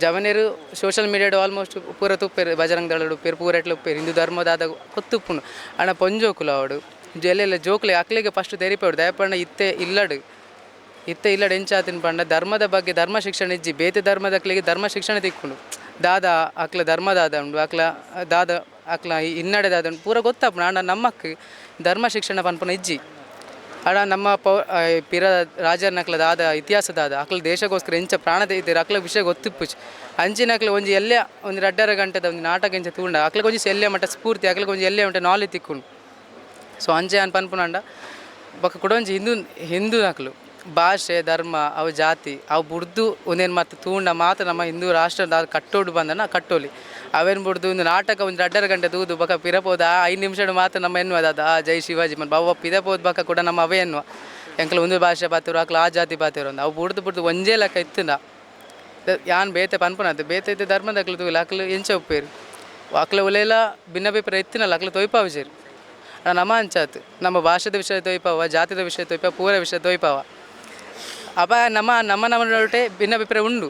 ಜವನೇರು ಸೋಷಲ್ ಮೀಡಿಯಾಡು ಆಲ್ಮೋಸ್ಟ್ ಪೂರ ತುಪ್ಪೇರು ಬಜರಂಗ ದಳಡು ಪೇರು ಪೂರ ಎಟ್ಲು ಉಪ್ಪೇರು ಹಿಂದೂ ಧರ್ಮದಾದ ಹೊತ್ತುಪ್ಪುನು ಅಣ್ಣ ಪೊಂಜೋಕುಲು ಅವಡು ಎಲ್ಲೆಲ್ಲ ಜೋಕುಲೆ ಅಕ್ಲಿಗೆ ಫಸ್ಟ್ ತೆರಿಪೇಡು ದಯಪಂಡ ಇತ್ತೆ ಇಲ್ಲಡು ಎಂಚಾತಿನ ಪಂಡ ಧರ್ಮದ ಬಗ್ಗೆ ಧರ್ಮ ಶಿಕ್ಷಣ ಇಜ್ಜಿ ಬೇತೆ ಧರ್ಮದ ಅಕ್ಲಿಗೆ ಧರ್ಮ ಶಿಕ್ಷಣ ತಿಕ್ಕೊಂಡು ದಾದ ಅಕ್ಲ ಧರ್ಮದಾದ ಉಂಡು ಅಕ್ಲ ಹಿನ್ನಡೆದಾದ ಉಂಡು ಪೂರ ಗೊತ್ತಾಪುಣ ಅಣ್ಣ ನಮ್ಮಕ್ಕೆ ಧರ್ಮ ಶಿಕ್ಷಣ ಪನ್ಪುನ ಇಜ್ಜಿ ಅಡ ನಮ್ಮ ಪಿರ ರಾಜರ್ನಕ್ಲ ದಾದ ಇತಿಹಾಸದಾದ ಅಕ್ಲ ದೇಶಕ್ಕೋಸ್ಕರ ಎಂಚ ಪ್ರಾಣ ತೆಗಿತೀರ ಅಕ್ಲ ವಿಷಯ ಗೊತ್ತಿಪ್ಪುಚ್ ಅಂಚಿನಕ್ಲ ಒಂಜಿ ಎಲ್ಲೆ ಒಂದು 2.5 ಗಂಟೆದ ಒಂದು ನಾಟಕ ಎಂಚ ತೂಂಡ ಅಕ್ಲಿಗೆ ಒಂಜಿ ಎಲ್ಲೆ ಮಟ್ಟ ಸ್ಫೂರ್ತಿ ಅಕ್ಲಿಗೆ ಒಂಜಿ ಎಲ್ಲೆ ಮಟ್ಟ ನಾಲೆಜ್ ತಿಕ್ಕೊಂಡು ಸೊ ಅಂಚೆ ಅನ್ ಪನ್ಪುನಂಡ ಬೊಕ್ಕ ಕೂಡ ಒಂಜಿ ಹಿಂದೂ ನಕ್ಲು ಭಾಷೆ ಧರ್ಮ ಅವು ಜಾತಿ ಅವು ಬುಡ್ದು ಒಂದೇನು ಮಾತು ತೂಂಡ ಮಾತ್ರ ನಮ್ಮ ಹಿಂದೂ ರಾಷ್ಟ್ರದ ಕಟ್ಟೋಡು ಬಂದನ ಕಟ್ಟೋಲಿ ಅವೇನು ಬಿಡ್ದು ಒಂದು ನಾಟಕ ಒಂದು 2.5 ಗಂಟೆ ತೂದು ಬಕ ಪಿರಪೋದ 5 ನಿಮಿಷ ಮಾತ್ರ ನಮ್ಮ ಎನ್ನುವ ಜೈ ಶಿವಾಜಿ ಮನ್ ಬಾವ ಪಿದಪೋದ್ ಬಕ ಕೂಡ ನಮ್ಮ ಅವೇ ಎನ್ನುವ ಎಂಕಲು ಒಂದು ಭಾಷೆ ಪಾತಿರು ಅಕ್ಲ ಆ ಜಾತಿ ಪಾತಿರು ಅಂದ ಅವು ಬುಡ್ದು ಒಂಜೇ ಲೆಕ್ಕ ಇತ್ತಂದ ಯಾನ್ ಬೇತೆ ಪನ್ಪುನದ್ದು ಬೇತೆ ಇದ್ದ ಧರ್ಮದ ಅಕ್ಲು ತೂಗಿಲ್ಲ ಅಕ್ಲು ಎಂಚ ಉಪ್ಪೇರು ಅಕ್ಲ ಒಲೆಲ್ಲ ಭಿನ್ನಾಭಿಪ್ರಾಯ ಇತ್ತಿನಲ್ಲ ಅಕ್ಲು ತೊಯ್ಪಾವ ಸೇರಿ ನಮ್ಮ ಅಂಚಾತು ನಮ್ಮ ಭಾಷೆದ ವಿಷಯ ತೊಯ್ಪಾವ ಜಾತಿದ ವಿಷಯ ತೊಯ್ಪಾವ ಪೂರ ವಿಷಯ ತೊಯ್ಪಾವ ಅಪ ನಮ್ಮ ನೊಟ್ಟೆ ಭಿನ್ನಾಭಿಪ್ರಾಯ ಉಂಡು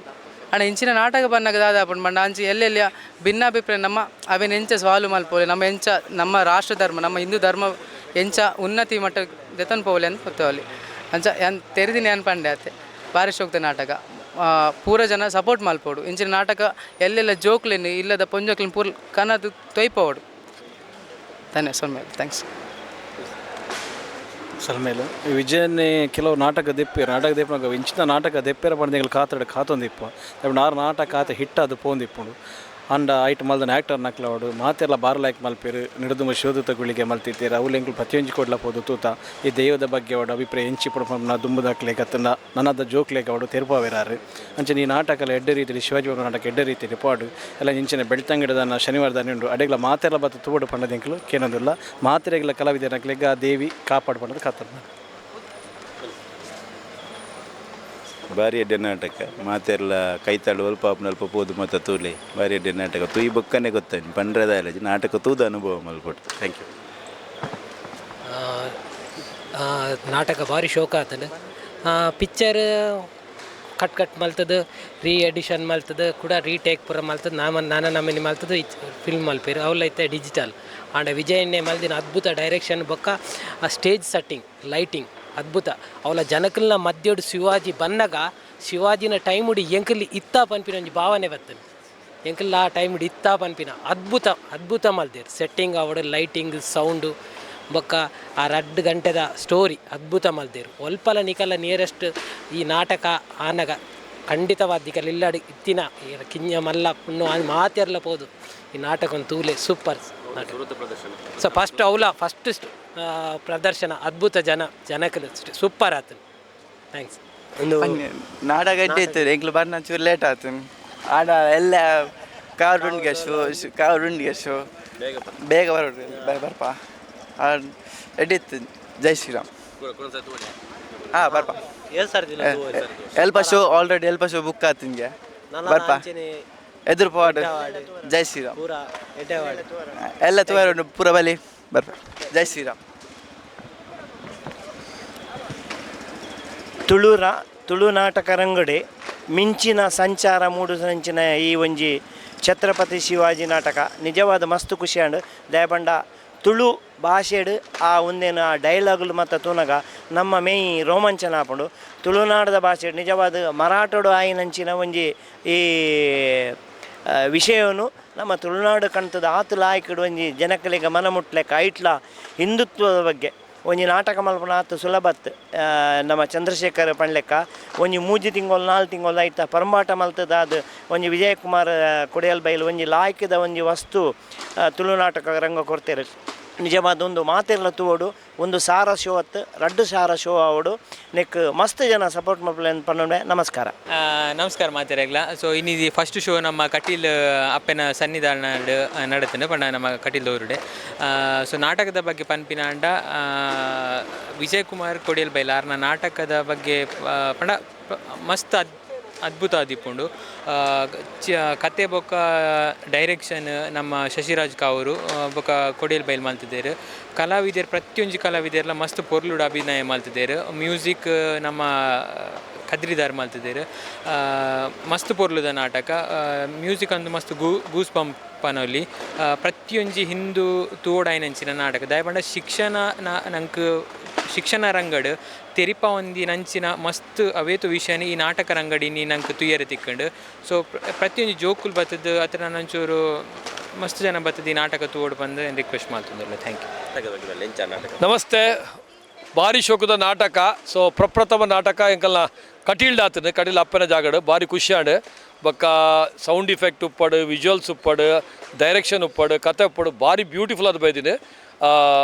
ಅಣ್ಣ ಇಂಚಿನ ನಾಟಕ ಬನ್ನಾಗ ದಾದಾಪುಂಡು ಮಂಡ ಅಂಚಿ ಎಲ್ಲೆಲ್ಲಿ ಭಿನ್ನಾಭಿಪ್ರಾಯ ನಮ್ಮ ಅವೇನು ಎಂಚ ಸಾಲ್ವ್ ಮಲ್ಪೋಲಿ ನಮ್ಮ ರಾಷ್ಟ್ರ ಧರ್ಮ ನಮ್ಮ ಹಿಂದೂ ಧರ್ಮ ಎಂಚ ಉನ್ನತಿ ಮಟ್ಟ ದೆತನ್ ಪೋಲಿ ಅಂತ ಗೊತ್ತವಲ್ಲಿ ಅಂಚ ತೆರೆದಿನಿ ಅನ್ಪಂಡೆ ಅತ್ತೆ ಭಾರಿ ಶೋಕ್ತ ನಾಟಕ ಪೂರ ಜನ ಸಪೋರ್ಟ್ ಮಲ್ಪೋಡು ಇಂಚಿನ ನಾಟಕ ಎಲ್ಲೆಲ್ಲ ಜೋಕ್ಲೇನು ಇಲ್ಲದ ಪೊಂಜೋಕ್ಲಿನ ಪೂರ ಕನ್ನದು ತೊಯ್ಪೋಡು ಸೊನ್ಮೇಲೆ ಥ್ಯಾಂಕ್ಸ್. ಸಲ್ಮೇಲು ವಿಜಯನ್ನೇ ಕೆಲವು ನಾಟಕ ದೆಪ್ಪಿನಾಗ ಇಂಚಿನ ನಾಟಕ ದೆಪ್ಪೆರ ಪಂಡಿಗಳು ಕಾತೊಂದಿಪ್ಪು ಆರು ನಾಟಕ ಆತ ಹಿಟ್ಟಾದು ಪೋಂದಿಪ್ಪುಂಡು ಅಂಡ ಐಟ್ ಮಲ್ದನ ಆ್ಯಕ್ಟರ್ ನಕ್ಲವಡು ಮಾತೆಲ್ಲ ಬಾರ್ಲಾಯ್ಕ್ ಮಲ್ಪೇರು ನಿಡುದುಮ ಶೋಧತಗಳಿಗೆ ಮಲ್ತಿದ್ದೀರ ಅವಲೆಂಗಳು ಪ್ರತಿಯೊಂದು ಕೊಡ್ಲ ಪೋದು ತೂತ ಈ ದೈವದ ಬಗ್ಗೆ ಅವಡು ಅಭಿಪ್ರಾಯ ಎಂಚಿ ಪುಡ ದುಂಬದಾಕ್ಲೇಕ ನನ್ನದ ಜೋಕ್ಲೇಕ ಅವಡು ತೆರುಪಾವೇರಾರು ಅಂಚೆ ಈ ನಾಟಕ ಎಡ್ಡೆ ರೀತಿಯಲ್ಲಿ ಶಿವಾಜಿ ಬಾಬು ನಾಟಕ ಎಡ್ಡೆ ರೀತಿಯಲ್ಲಿ ಪಾಡು ಎಲ್ಲ ಇಂಚಿನ ಬೆಳ್ತಂಗಿಡದನ್ನ ಶನಿವಾರದ ಉಂಡು ಅಡೆಗಳ ಮಾತೆಲ್ಲ ಬತ್ತು ತೂಬಡು ಪಂಡದಿಂಕಲು ಕೇನೋದಿಲ್ಲ ಮಾತೆರೆಗಳ ಕಲಾವಿದನಕ್ಲೆಗ ದೇವಿ ಕಾಪಾಡು ಪಂಡದು ಕಾತರ್ನ ಭಾರಿ ಎಡ್ಡೆ ನಾಟಕ ಮಾತೆಲ್ಲ ಕೈತಾಳು ಅಲ್ಪ ಪೋದು ಮತ್ತು ತೂಲೆ ಭಾರಿ ಎಡ್ಡೆ ನಾಟಕ ತೂಯಿ ಬೊಕ್ಕನೆ ಗೊತ್ತಾಯ್ತು ಪಂಡ್ರದ ಅಲ್ಲಜಿ ನಾಟಕ ತೂದ ಅನುಭವ ಮಲ್ಪಟ್ಟು. Thank you. ನಾಟಕ ಭಾರಿ ಶೋಕ ಆತನು ಪಿಕ್ಚರ್ ಕಟ್ ಮಲ್ತದು ರೀ ಎಡಿಷನ್ ಮಲ್ತದು ಕೂಡ ರೀಟೇಕ್ ಪೂರ ಮಲ್ತದು ನಾನು ನಮ್ಮನೆ ಮಲ್ತದು ಫಿಲ್ಮ್ ಮಲ್ಪೇರು ಅವಲೈತೆ ಡಿಜಿಟಲ್ ಆಂಡ ವಿಜಯನ್ನೇ ಮಲ್ದಿನ ಅದ್ಭುತ ಡೈರೆಕ್ಷನ್ ಬೊಕ್ಕ ಆ ಸ್ಟೇಜ್ ಸೆಟ್ಟಿಂಗ್ ಲೈಟಿಂಗ್ ಅದ್ಭುತ ಅವಳ ಜನಕಲ್ನ ಮಧ್ಯೋಡು ಶಿವಾಜಿ ಬನ್ನಗ ಶಿವಾಜಿನ ಟೈಮ್ ಉಡಿ ಎಂಕಲ್ಲಿ ಇತ್ತ ಪನ್ಪಿನ ಒಂಜಿ ಭಾವನೆ ಬರ್ತದೆ ಎಂಕಲ್ಲ ಆ ಟೈಮ್ ಇತ್ತಾ ಪನ್ಪಿನ ಅದ್ಭುತ ಮಲ್ದೇರು ಸೆಟ್ಟಿಂಗ್ ಅವಡು ಲೈಟಿಂಗ್ ಸೌಂಡು ಬೊಕ್ಕ ಆ 2 ಗಂಟೆದ ಸ್ಟೋರಿ ಅದ್ಭುತ ಮಲ್ದೇರು ಒಲ್ಪಲ ನಿಕಲ್ಲ ನಿಯರೆಸ್ಟ್ ಈ ನಾಟಕ ಆನಗ ಖಂಡಿತವಾದಿಕಲ್ಲ ಇಲ್ಲಾಡಿ ಇತ್ತಿನ ಕಿಂಜ ಮಲ್ಲ ಪುಣ್ಣು ಅದು ಮಾತೆರ್ಲ ಪೋದು ಈ ನಾಟಕ ಒಂದು ತೂಲೆ ಸೂಪರ್ ಸೊ ಫಸ್ಟ್ ಪ್ರದರ್ಶನ ಅದ್ಭುತ ಜನಕ್ಕೆ ಸೂಪರ್ ಆತನು ಥ್ಯಾಂಕ್ಸ್ ಒಂದು ನಾಟಕ ಇತ್ತು ಎಂಕ್ಲು ಬರ್ನ ಚೂರು ಲೇಟ್ ಆಯ್ತು ಆಡ ಎಲ್ಲ ಕಾರುಂಡಿಗೆ ಶೋ ಬೇಗ ಬರ್ಪ ಎಡ್ಡಿತ್ತು ಜೈ ಶ್ರೀರಾಮ್ ಬರ್ಪ ಎಲ್ಪ ಶೋ ಆಲ್ರೆಡಿ ಎಲ್ಪ ಶೋ ಬುಕ್ ಆಯ್ತು ನಿಮಗೆ ಬರ್ಪ ಎದುರು ಪಾಡು ಜೈ ಶ್ರೀರಾಮ್ ಎಲ್ಲ ತೋರು ಪೂರ ಬಲಿ ಬರ್ಪ ಜೈ ಶ್ರೀರಾಮ್ ತುಳು ನಾಟಕ ರಂಗಡೆ ಮಿಂಚಿನ ಸಂಚಾರ ಮೂಡು ಸಂಚಿನ ಈ ಒಂಜಿ ಛತ್ರಪತಿ ಶಿವಾಜಿ ನಾಟಕ ನಿಜವಾದ ಮಸ್ತ್ ಖುಷಿ ಅಂಡ್ ದಯಪಂಡ ತುಳು ಭಾಷೆಡು ಆ ಒಂದೇನು ಆ ಡೈಲಾಗುಲು ಮತ್ತು ತೂನಗ ನಮ್ಮ ಮೈ ರೋಮಾಂಚನ ಆಪುಂಡು ತುಳುನಾಡದ ಭಾಷೆ ನಿಜವಾದ ಮರಾಠೋಡು ಆಯಿನಂಚಿನ ಒಂಜಿ ಈ ವಿಷಯವನ್ನು ನಮ್ಮ ತುಳುನಾಡು ಕಣ್ತದ ಆತು ಲಾಯ್ಕಡು ಒಂಜಿ ಜನಕಲಿಗೆ ಮನ ಮುಟ್ಲೆಕ್ಕ ಐಟ್ಲ ಹಿಂದುತ್ವದ ಬಗ್ಗೆ ಒಂಜಿ ನಾಟಕ ಮಲ್ಪನ ಆತು ಸುಲಭತ್ ನಮ್ಮ ಚಂದ್ರಶೇಖರ್ ಪಣ್ಲೆಕ್ಕ ಒಂಜಿ 3 ತಿಂಗಳು 4 ತಿಂಗಳು ಐತ ಪರಮಾಟ ಮಲ್ತದ ಅದು ಒಂಜಿ ವಿಜಯಕುಮಾರ್ ಕೊಡಿಯಲ್ ಬೈಲು ಒಂಜಿ ಲಾಯ್ಕದ ಒಂಜಿ ವಸ್ತು ತುಳು ನಾಟಕ ರಂಗ ಕೊಡ್ತೇವೆ ನಿಜವಾದ ಒಂದು ಮಾತೆಲ್ಲ ತೂವಡು ಒಂದು ಸಾರ ಶೋ ಅತ್ತು 2 ಸಾರ ಶೋ ಆವಡು ನೆಕ್ ಮಸ್ತ್ ಜನ ಸಪೋರ್ಟ್ ಮಾಡ್ಕೊಳ್ಳಿ ಪನ್ನೊಂಡೆ ನಮಸ್ಕಾರ ಮಾತೆರೆಗ್ಲ ಸೊ ಇನ್ನಿದು ಫಸ್ಟ್ ಶೋ ನಮ್ಮ ಕಟೀಲ್ ಅಪ್ಪನ ಸನ್ನಿಧಾನ ನಡತನೆ ಪಂಡ ನಮ್ಮ ಕಟೀಲ್ ದೋರುಡೆ ಸೊ ನಾಟಕದ ಬಗ್ಗೆ ಪನ್ಪಿನ ಅಂಡ ವಿಜಯಕುಮಾರ್ ಕೊಡಿಯಲ್ ಬೈಲಾರ್ನ ನಾಟಕದ ಬಗ್ಗೆ ಪಂಡ ಮಸ್ತ್ ಅದ್ಭುತ ಆದಿಪ್ಪುಂಡು ಕತೆ ಬೊಕ್ಕ ಡೈರೆಕ್ಷನ್ ನಮ್ಮ ಶಶಿರಾಜ್ ಕಾವರು ಬೊಕ್ಕ ಕೊಡಿಯಲ್ ಬೈಲ್ ಮಲ್ತಿದ್ದೇರು ಕಲಾವಿದರು ಪ್ರತಿಯೊಂದು ಕಲಾವಿದರೆಲ್ಲ ಮಸ್ತ್ ಪೊರ್ಲುಡು ಅಭಿನಯ ಮಲ್ತಿದ್ದೇರು ಮ್ಯೂಸಿಕ್ ನಮ್ಮ ಕದ್ರಿದಾರ್ ಮಲ್ತಿದ್ದೇರು ಮಸ್ತ್ ಪೊರ್ಲುದ ನಾಟಕ ಮ್ಯೂಸಿಕ್ ಅಂದು ಮಸ್ತ್ ಗೂಸ್ ಬಂಪ್ ಪನೊಲಿ ಪ್ರತಿಯೊಂಜಿ ಹಿಂದೂ ತೋಡಾಯ್ನಂಚಿನ ನಾಟಕ ದಯಪಂಡ ಶಿಕ್ಷಣ ರಂಗಡ್ ತೆರಿಪ ಒಂದಿ ನಂಚಿನ ಮಸ್ತ್ ಅವೇತು ವಿಷಯನ ಈ ನಾಟಕ ರಂಗಡಿನಿ ನಂಗೆ ತುಯ್ಯರೆ ತಿಕ್ಕೊಂಡು ಸೊ ಪ್ರತಿಯೊಂದು ಜೋಕುಲ್ ಬತ್ತದ ಹತ್ರ ನಂಚೂರು ಮಸ್ತ್ ಜನ ಬತ್ತದ ಈ ನಾಟಕ ತೋಡು ಬಂದು ರಿಕ್ವೆಸ್ಟ್ ಮಾಡ್ತಿದ್ದಲ್ಲ ಥ್ಯಾಂಕ್ ಯು ನಮಸ್ತೆ ಭಾರಿ ಶೋಕದ ನಾಟಕ ಸೊ ಪ್ರಪ್ರಥಮ ನಾಟಕ ಎಂಕಲ್ನ ಕಟೀಲ್ಡ್ ಆತದೆ ಕಟೀಲ್ ಅಪ್ಪನ ಜಾಗಡು ಭಾರಿ ಖುಷಿಯಾಡು ಬೊಕ್ಕ ಸೌಂಡ್ ಇಫೆಕ್ಟ್ ಉಪ್ಪಡು ವಿಜುವಲ್ಸ್ ಉಪ್ಪಡು ಡೈರೆಕ್ಷನ್ ಉಪ್ಪಡು ಕತೆ ಉಪ್ಪಡು ಭಾರಿ ಬ್ಯೂಟಿಫುಲ್ ಅದು ಬೈದಿನಿ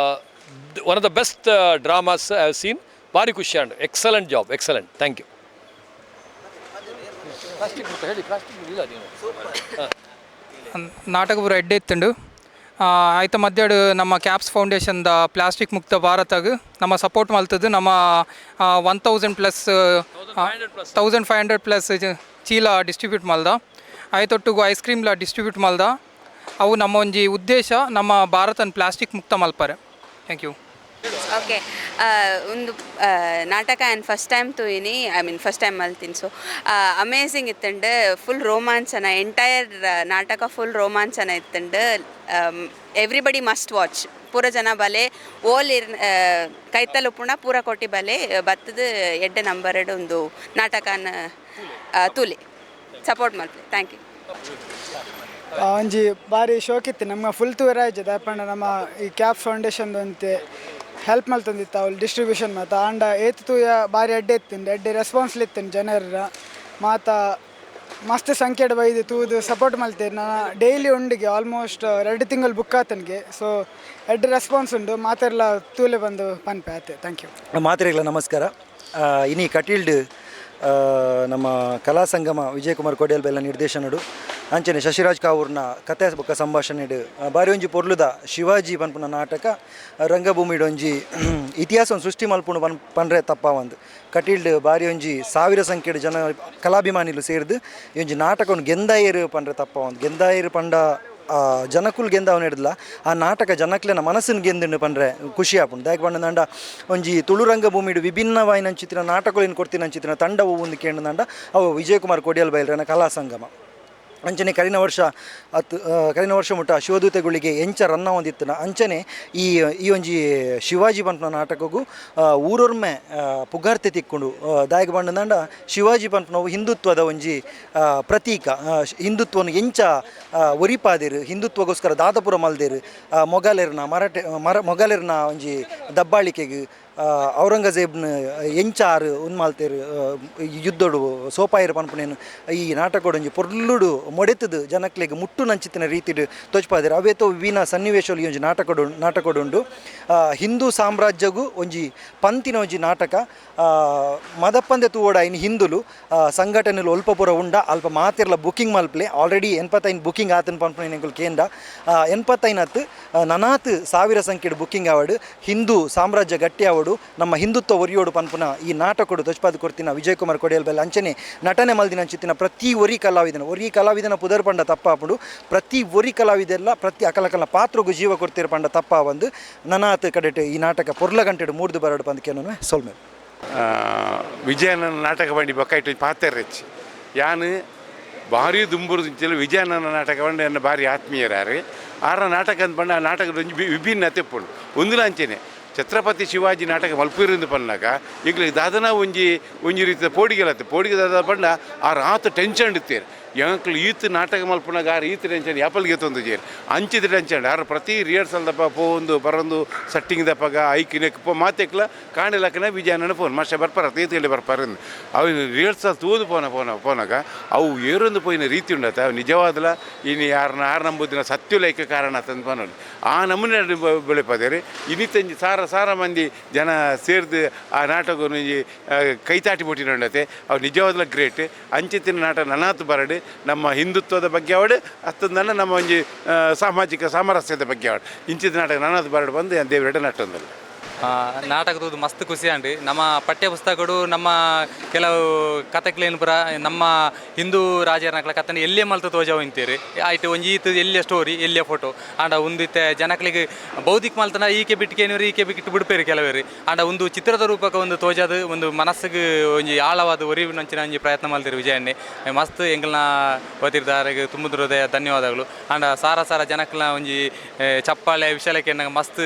one of the best dramas I have seen ಭಾರಿ ಖುಷಿಯಾಡು excellent job excellent thank you ನಾಟಕ ಪೂರ ಎಡ್ಡೆ ಇತ್ತುಂಡು ಆಯ್ತ ಮಧ್ಯಾಡು ನಮ್ಮ ಕ್ಯಾಪ್ಸ್ ಫೌಂಡೇಶನ್ದ ಪ್ಲಾಸ್ಟಿಕ್ ಮುಕ್ತ ಭಾರತಗೆ ನಮ್ಮ ಸಪೋರ್ಟ್ ಮಲ್ತದ್ದು ನಮ್ಮ 1500+ ಚೀಲ ಡಿಸ್ಟ್ರಿಬ್ಯೂಟ್ ಮಲ್ದ ಆಯ್ತೊಟ್ಟಿಗೂ ಐಸ್ ಕ್ರೀಮ್ಲ ಡಿಸ್ಟ್ರಿಬ್ಯೂಟ್ ಮಲ್ದ ಅವು ನಮ್ಮ ಒಂಜಿ ಉದ್ದೇಶ ನಮ್ಮ ಭಾರತನ ಪ್ಲಾಸ್ಟಿಕ್ ಮುಕ್ತ ಮಲ್ಪರೆ ಥ್ಯಾಂಕ್ ಯು ಓಕೆ ಒಂದು ನಾಟಕ ಆ್ಯಂಡ್ ಫಸ್ಟ್ ಟೈಮ್ ತೂಯಿನಿ ಫಸ್ಟ್ ಟೈಮ್ ಮಲ್ತೀನಿ ಸೊ ಅಮೇಝಿಂಗ್ ಇತ್ತಂಡು ಫುಲ್ ರೋಮಾಂಚನ ಎಂಟೈರ್ ನಾಟಕ ಫುಲ್ ರೋಮಾಂಚನ ಇತ್ತಂಡು ಎವ್ರಿಬಡಿ ಮಸ್ಟ್ ವಾಚ್ ಪೂರ ಜನ ಬಲೆ ಓಲ್ ಕೈತಲು ಪುಣ ಪೂರ ಕೊಟ್ಟಿ ಬಲೆ ಬತ್ತದ ಎಡ್ಡೆ ನಂಬರ್ ಒಂದು ನಾಟಕನ ತೂಲಿ ಸಪೋರ್ಟ್ ಮಾಡ್ತೀವಿ ಥ್ಯಾಂಕ್ ಯು ಒಂಜಿ ಭಾರಿ ಶೋಕಿತ್ತು ನಮ್ಗೆ ಫುಲ್ ತೂರ ಆಯ್ತು ದಯಪಂಡ ನಮ್ಮ ಈ ಕ್ಯಾಪ್ ಫೌಂಡೇಶನ್ ಅಂತೆ ಹೆಲ್ಪ್ ಮಲ್ತಂದಿತ್ತು ಅವ್ಳು ಡಿಸ್ಟ್ರಿಬ್ಯೂಷನ್ ಮಾತ ಆಂಡ ಏತು ತೂಯ ಭಾರಿ ಅಡ್ಡೆ ಇತ್ತಿಂಡು ಎಡ್ಡೆ ರೆಸ್ಪಾನ್ಸ್ಲ್ ಇತ್ತಿಂಡು ಜನರ ಮಾತ ಮಸ್ತ್ ಸಂಖ್ಯೆಡ್ ಬೈದು ತೂದು ಸಪೋರ್ಟ್ ಮಲ್ತೇನೆ ನಾನು ಡೈಲಿ ಉಂಡಿಗೆ ಆಲ್ಮೋಸ್ಟ್ 2 ತಿಂಗಳು ಬುಕ್ ಆತನಿಗೆ ಸೊ ಎಡ್ಡೆ ರೆಸ್ಪಾನ್ಸ್ ಉಂಡು ಮಾತೆಲ್ಲ ತೂಲೆ ಬಂದು ಪನ್ಪೆ ಆತೆ ಥ್ಯಾಂಕ್ ಯು ಮಾತೆರೆಗ್ಲ ನಮಸ್ಕಾರ ಇನಿ ಕಟೀಲ್ಡ್ ನಮ್ಮ ಕಲಾ ಸಂಗಮ ವಿಜಯಕುಮಾರ್ ಕೊಡಿಯಲ್ ಬೆಲ್ಲ ನಿರ್ದೇಶನಡು ಅಂಚನೆ ಶಶಿರಾಜ್ ಕಾವೂರ್ನ ಕತೆ ಬೊಕ್ಕ ಸಂಭಾಷಣೆಡು ಬಾರಿ ಒಂಜಿ ಪೊರ್ಲುದ ಶಿವಾಜಿ ಪನ್ಪುನ ನಾಟಕ ರಂಗಭೂಮಿಡು ಒಂಜಿ ಇತಿಹಾಸ ಸೃಷ್ಟಿ ಮಲ್ಪುಂಡು ಪನ್ರೆ ತಪ್ಪಾವಂದು ಕಟೀಲ್ಡ್ ಬಾರಿ ಒಂಜಿ 1000 ಸಂಖ್ಯೆಡು ಜನ ಕಲಾಭಿಮಾನಿಲು ಸೇರಿದು ಈ ಒಂಜಿ ನಾಟಕವನ್ನು ಗೆಂದಾಯರು ಪನ್ರೆ ತಪ್ಪಾವಂದು ಗೆಂದಾಯರು ಪಂಡ ಜನಕುಲ್ ಗೆಂದವನು ಹಿಡಿದ್ಲ ಆ ನಾಟಕ ಜನಕ್ಲೆನ ಮನಸ್ಸಿನ ಗೆಂದು ಪಂಡ್ರೆ ಖುಷಿ ಆಪುಂಡು ದಾಯಕ ಪಂಡ ಒಂಜಿ ತುಳು ರಂಗಭೂಮಿಡು ವಿಭಿನ್ನವಾಯಿನಂಚಿತ್ತಿನ ನಾಟಕಗಳು ಕೊಡ್ತಿನಂಚಿತ್ತಿನ ತಂಡವು ಒಂದು ಕೇಂದ್ರಂಡ ಅವು ವಿಜಯಕುಮಾರ್ ಕೊಡಿಯಲ್ ಬೈಲ್ರನ ಕಲಾ ಸಂಗಮ ಅಂಚನೆ ಕರಿನ ವರ್ಷ ಮುಟ್ಟ ಶಿವದೂತೆಗಳಿಗೆ ಎಂಚ ರನ್ನ ಹೊಂದಿತ್ತನ ಅಂಚನೆ ಈ ಒಂಜಿ ಶಿವಾಜಿ ಪನ್ಪನ ನಾಟಕಗೂ ಊರೊರ್ಮೆ ಪುಗಾರ್ತೆ ತಿಕ್ಕೊಂಡು ದಾಯಕ ಬಂಡಂದ ಶಿವಾಜಿ ಪನ್ಪನವು ಹಿಂದುತ್ವದ ಒಂಜಿ ಪ್ರತೀಕ ಹಿಂದುತ್ವವನ್ನು ಎಂಚ ಒರಿಪಾದೇರು ಹಿಂದುತ್ವಗೋಸ್ಕರ ದಾದಪುರ ಮಲ್ದೇರು ಮೊಘಲರ್ನ ಒಂಜಿ ದಬ್ಬಾಳಿಕೆಗೆ ಔರಂಗಜೇಬ್ನ ಎಂಚಾರು ಉನ್ಮಾಲ್ತೇರು ಯುದ್ಧಡು ಸೋಪಾಯಿರು ಪನ್ಪನೇನು ಈ ನಾಟಕ ಒಂಜಿ ಪೊರ್ಲುಡು ಮೊಡೆತದು ಜನಕ್ಲೆಗ್ ಮುಟ್ಟು ನಂಚಿತ್ತಿನ ರೀತಿಡು ತೋಚ್ಪಾದೇರು ಅವೇತೋ ವಿಭಿನ್ನ ಸನ್ನಿವೇಶಗಳು ಈ ಒಂಜಿ ನಾಟಕಡುಂಡು ಹಿಂದೂ ಸಾಮ್ರಾಜ್ಯಗೂ ಒಂಜಿ ಪಂತಿನ ಒಂಜಿ ನಾಟಕ ಮದಪ್ಪಂದೆ ತೂವೋಡ ಇನ್ನು ಹಿಂದುಲು ಸಂಘಟನೆಲು ಒಲ್ಪ ಪೂರ ಉಂಡ ಅಲ್ಪ ಮಾತಿರ್ಲ ಬುಕ್ಕಿಂಗ್ ಮಲ್ಪಲೆ ಆಲ್ರೆಡಿ 85 ಬುಕ್ಕಿಂಗ್ ಆತನ ಪನ್ಪನ ಎಂಕುಲು ಕೇಂದ್ರ 85 ನನಾತ್ ಸಾವಿರ ಸಂಖ್ಯೆಡು ಬುಕ್ಕಿಂಗ್ ಆವಡು ಹಿಂದೂ ಸಾಮ್ರಾಜ್ಯ ಗಟ್ಟಿ ಆವಡು ನಮ್ಮ ಹಿಂದುತ್ವ ಒರಿಯೋಡು ಪನ್ಪುನ ಈ ನಾಟಕಡು ತೊಚ್ಪಾದ ಕೊಡ್ತಿನ ವಿಜಯಕುಮಾರ್ ಕೊಡಿಯಲ್ ಬೆಲ್ಲ ಅಂಚನೆ ನಟನೆ ಮಲ್ದಿನ ಚಿತ್ತಿನ ಪ್ರತಿ ಒರಿ ಕಲಾವಿದನ ಪುದರ್ ಪಂಡ ತಪ್ಪಾಪುಡು ಪ್ರತಿ ಒರಿ ಕಲಾವಿದೆಲ್ಲ ಪ್ರತಿ ಅಕಲಕಲ ಪಾತ್ರಗೂ ಜೀವ ಕೊಡ್ತಿರ ಪಂಡ ತಪ್ಪ ಒಂದು ನನಾತ್ ಕಡೆಟ್ ಈ ನಾಟಕ ಪೊರ್ಲ ಗಂಟೆಡು ಮೂರ್ದು ಬರಡು ಪಂದ್ಕೇನು ಸೊಲ್ಮೆ ವಿಜಯನ ನಾಟಕ ಬಂಡಿ ಬೊಕ್ಕಾಯ್ತು ಪಾತ್ರ ಹೆಚ್ಚು ಯಾನು ಭಾರಿ ದುಂಬುರು ವಿಜಯನ ನಾಟಕ ಬಂದು ನನ್ನ ಭಾರಿ ಆತ್ಮೀಯರಾರು ಆರ ನಾಟಕ ಅಂತ ಬಂದು ಆ ನಾಟಕದ ಒಂಜಿ ವಿಭಿನ್ನತೆ ಪುಂಡು ಒಂದುಲ ಅಂಚೆನೆ ಛತ್ರಪತಿ ಶಿವಾಜಿ ನಾಟಕ ಮಲ್ಪುರಿಂದ ಪನ್ನಾಗ ಈಗ ದಾದನ ಒಂಜಿ ರೀತಿಯ ಪೋಡಿಗೆ ದಾದ ಪಂಡ ಆ ರಾತು ಟೆನ್ಷನ್ ಇಡ್ತೀರಿ ಎಂಕ್ಲು ಈತ್ ನಾಟಕ ಮಲ್ಪನಾಗ ಆರು ಈತ್ ಟೆನ್ಷನ್ ಯಾಪಲ್ಗೆ ತೊಂದು ಜೇರಿ ಅಂಚಿದ ಟೆನ್ಷನ್ ಆರು ಪ್ರತಿ ರಿಹರ್ಸಲ್ ದಪ್ಪ ಪೋಂದು ಬರೋದು ಸಟ್ಟಿಂಗ್ ದಪ್ಪಗ ಐಕಿನಕ್ಕೆ ಮಾತೆಕ್ಲ ಕಾಣಿಲಕ್ಕನ ವಿಜಯನ ಫೋನ್ ಮಾಸ್ಟರ್ ಬರ್ಪಾರ ತೀರ್ಥಲ್ಲಿ ಬರ್ಪಾರಂದು ಅವು ರಿಹರ್ಸಲ್ ತೂದು ಪೋನಾಗ ಅವು ಏರೊಂದು ಪೋಯಿನ ರೀತಿ ಉಂಡತ್ತ ಅವು ನಿಜವಾದಲ ಇನ್ನು ಆರು ನಂಬುದಿನ ಸತ್ಯುಲೈಕ ಕಾರಣ ತಂದು ಪನೋದು ಆ ನಮೂನೆ ಬೆಳೆಪದೇರಿ ಇನ್ನಿತ್ತಂಜಿ ಸಾರ ಮಂದಿ ಜನ ಸೇರಿದು ಆ ನಾಟಕ ಕೈತಾಟಿ ಬಿಟ್ಟಿನೊಂಡತೆ ಅವು ನಿಜವಾದಲ ಗ್ರೇಟ್ ಅಂಚಿತ್ತಿನ ನಾಟಕ ನನಾತು ಬರಡು ನಮ್ಮ ಹಿಂದುತ್ವದ ಬಗ್ಗೆ ಅವಡು ಅತ್ತಂದನ್ನ ನಮ್ಮ ಒಂಜಿ ಸಾಮಾಜಿಕ ಸಾಮರಸ್ಯದ ಬಗ್ಗೆ ಅವಡು ಇಂಚಿದ ನಾಟಕ ನನ್ನದು ಬರಡು ಬಂದು ದೇವರೆಡೆ ನಟ್ಟೊಂದಲ್ಲ ನಾಟಕದ ಮಸ್ತ್ ಖುಷಿ ಅಂಡಿ ನಮ್ಮ ಪಠ್ಯ ಪುಸ್ತಕಗಳು ನಮ್ಮ ಕೆಲವು ಕಥೆಗಳೇನು ಪುರ ನಮ್ಮ ಹಿಂದೂ ರಾಜರ ಕಥೆ ಎಲ್ಲೇ ಮಲ್ತು ತೋಜಾವ್ ಅಂತೀರಿ ಆಯ್ತು ಒಂಜಿ ಈತು ಎಲ್ಲಿಯ ಸ್ಟೋರಿ ಎಲ್ಲಿಯ ಫೋಟೋ ಆಂಡ ಒಂದಿತ್ತೆ ಜನಗಳಿಗೆ ಬೌದ್ಧಿಕ ಮಲ್ತನ ಈಕೆ ಬಿಟ್ಟಿಕೇನವ್ರಿ ಈಕೆ ಬಿಟ್ಟು ಬಿಡ್ಪೇರಿ ಕೆಲವೇರಿ ಆಂಡ ಒಂದು ಚಿತ್ರದ ರೂಪಕ ಒಂದು ತೋಜಾದು ಒಂದು ಮನಸ್ಸಿಗೆ ಒಂಜಿ ಆಳವಾದ ಒರಿವು ನಂಚಿನ ಒಂಜಿ ಪ್ರಯತ್ನ ಮಾಡ್ತೀರಿ ವಿಜಯನ್ನೇ ಮಸ್ತ್ ಎಂಗ್ಲನ ಓದಿರ್ದಾರಿಗೆ ತುಂಬ ಹೃದಯ ಧನ್ಯವಾದಗಳು ಆಂಡ ಸಾರ ಜನಕ್ಲ ಒಂಜಿ ಚಪ್ಪಾಳೆ ವಿಶಾಲಕ್ಕೆ ನಂಗೆ ಮಸ್ತ್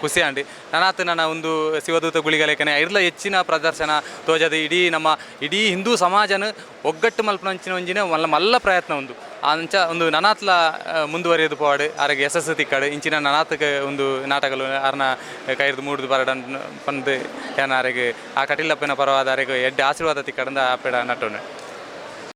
ಖುಷಿ ಅಂಡಿ ನನಾತ್ ನನ್ನ ಒಂದು ಶಿವದೂತ ಗುಳಿಗಲೇಖನೆ ಇರ್ಲ ಹೆಚ್ಚಿನ ಪ್ರದರ್ಶನ ತೋಜದು ಇಡೀ ಹಿಂದೂ ಸಮಾಜನ ಒಗ್ಗಟ್ಟು ಮಲ್ಪನಂಚಿನ ಒಂಜಿನ ಮಲ್ಲ ಪ್ರಯತ್ನ ಒಂದು ಅಂಚ ಒಂದು ನನಾತ್ಲ ಮುಂದುವರಿಯೋದು ಪೋಡು ಆರಿಗೆ ಯಶಸ್ಸು ತಿಕ್ಕಾಡು ಇಂಚಿನ ನನಾತ್ಗೆ ಒಂದು ನಾಟಕಗಳು ಅರ್ನ ಕೈರ್ದು ಮೂಡ್ದು ಬರಡನ್ ಪಂದು ಏನಾರಿಗೆ ಆ ಕಟಿಲಪ್ಪನ ಪರವಾದ ಆರಿಗೆ ಎಡ್ಡೆ ಆಶೀರ್ವಾದ ತಿಕ್ಕಾಡಂದ ಆಪೇಡ ನಟೋನೆ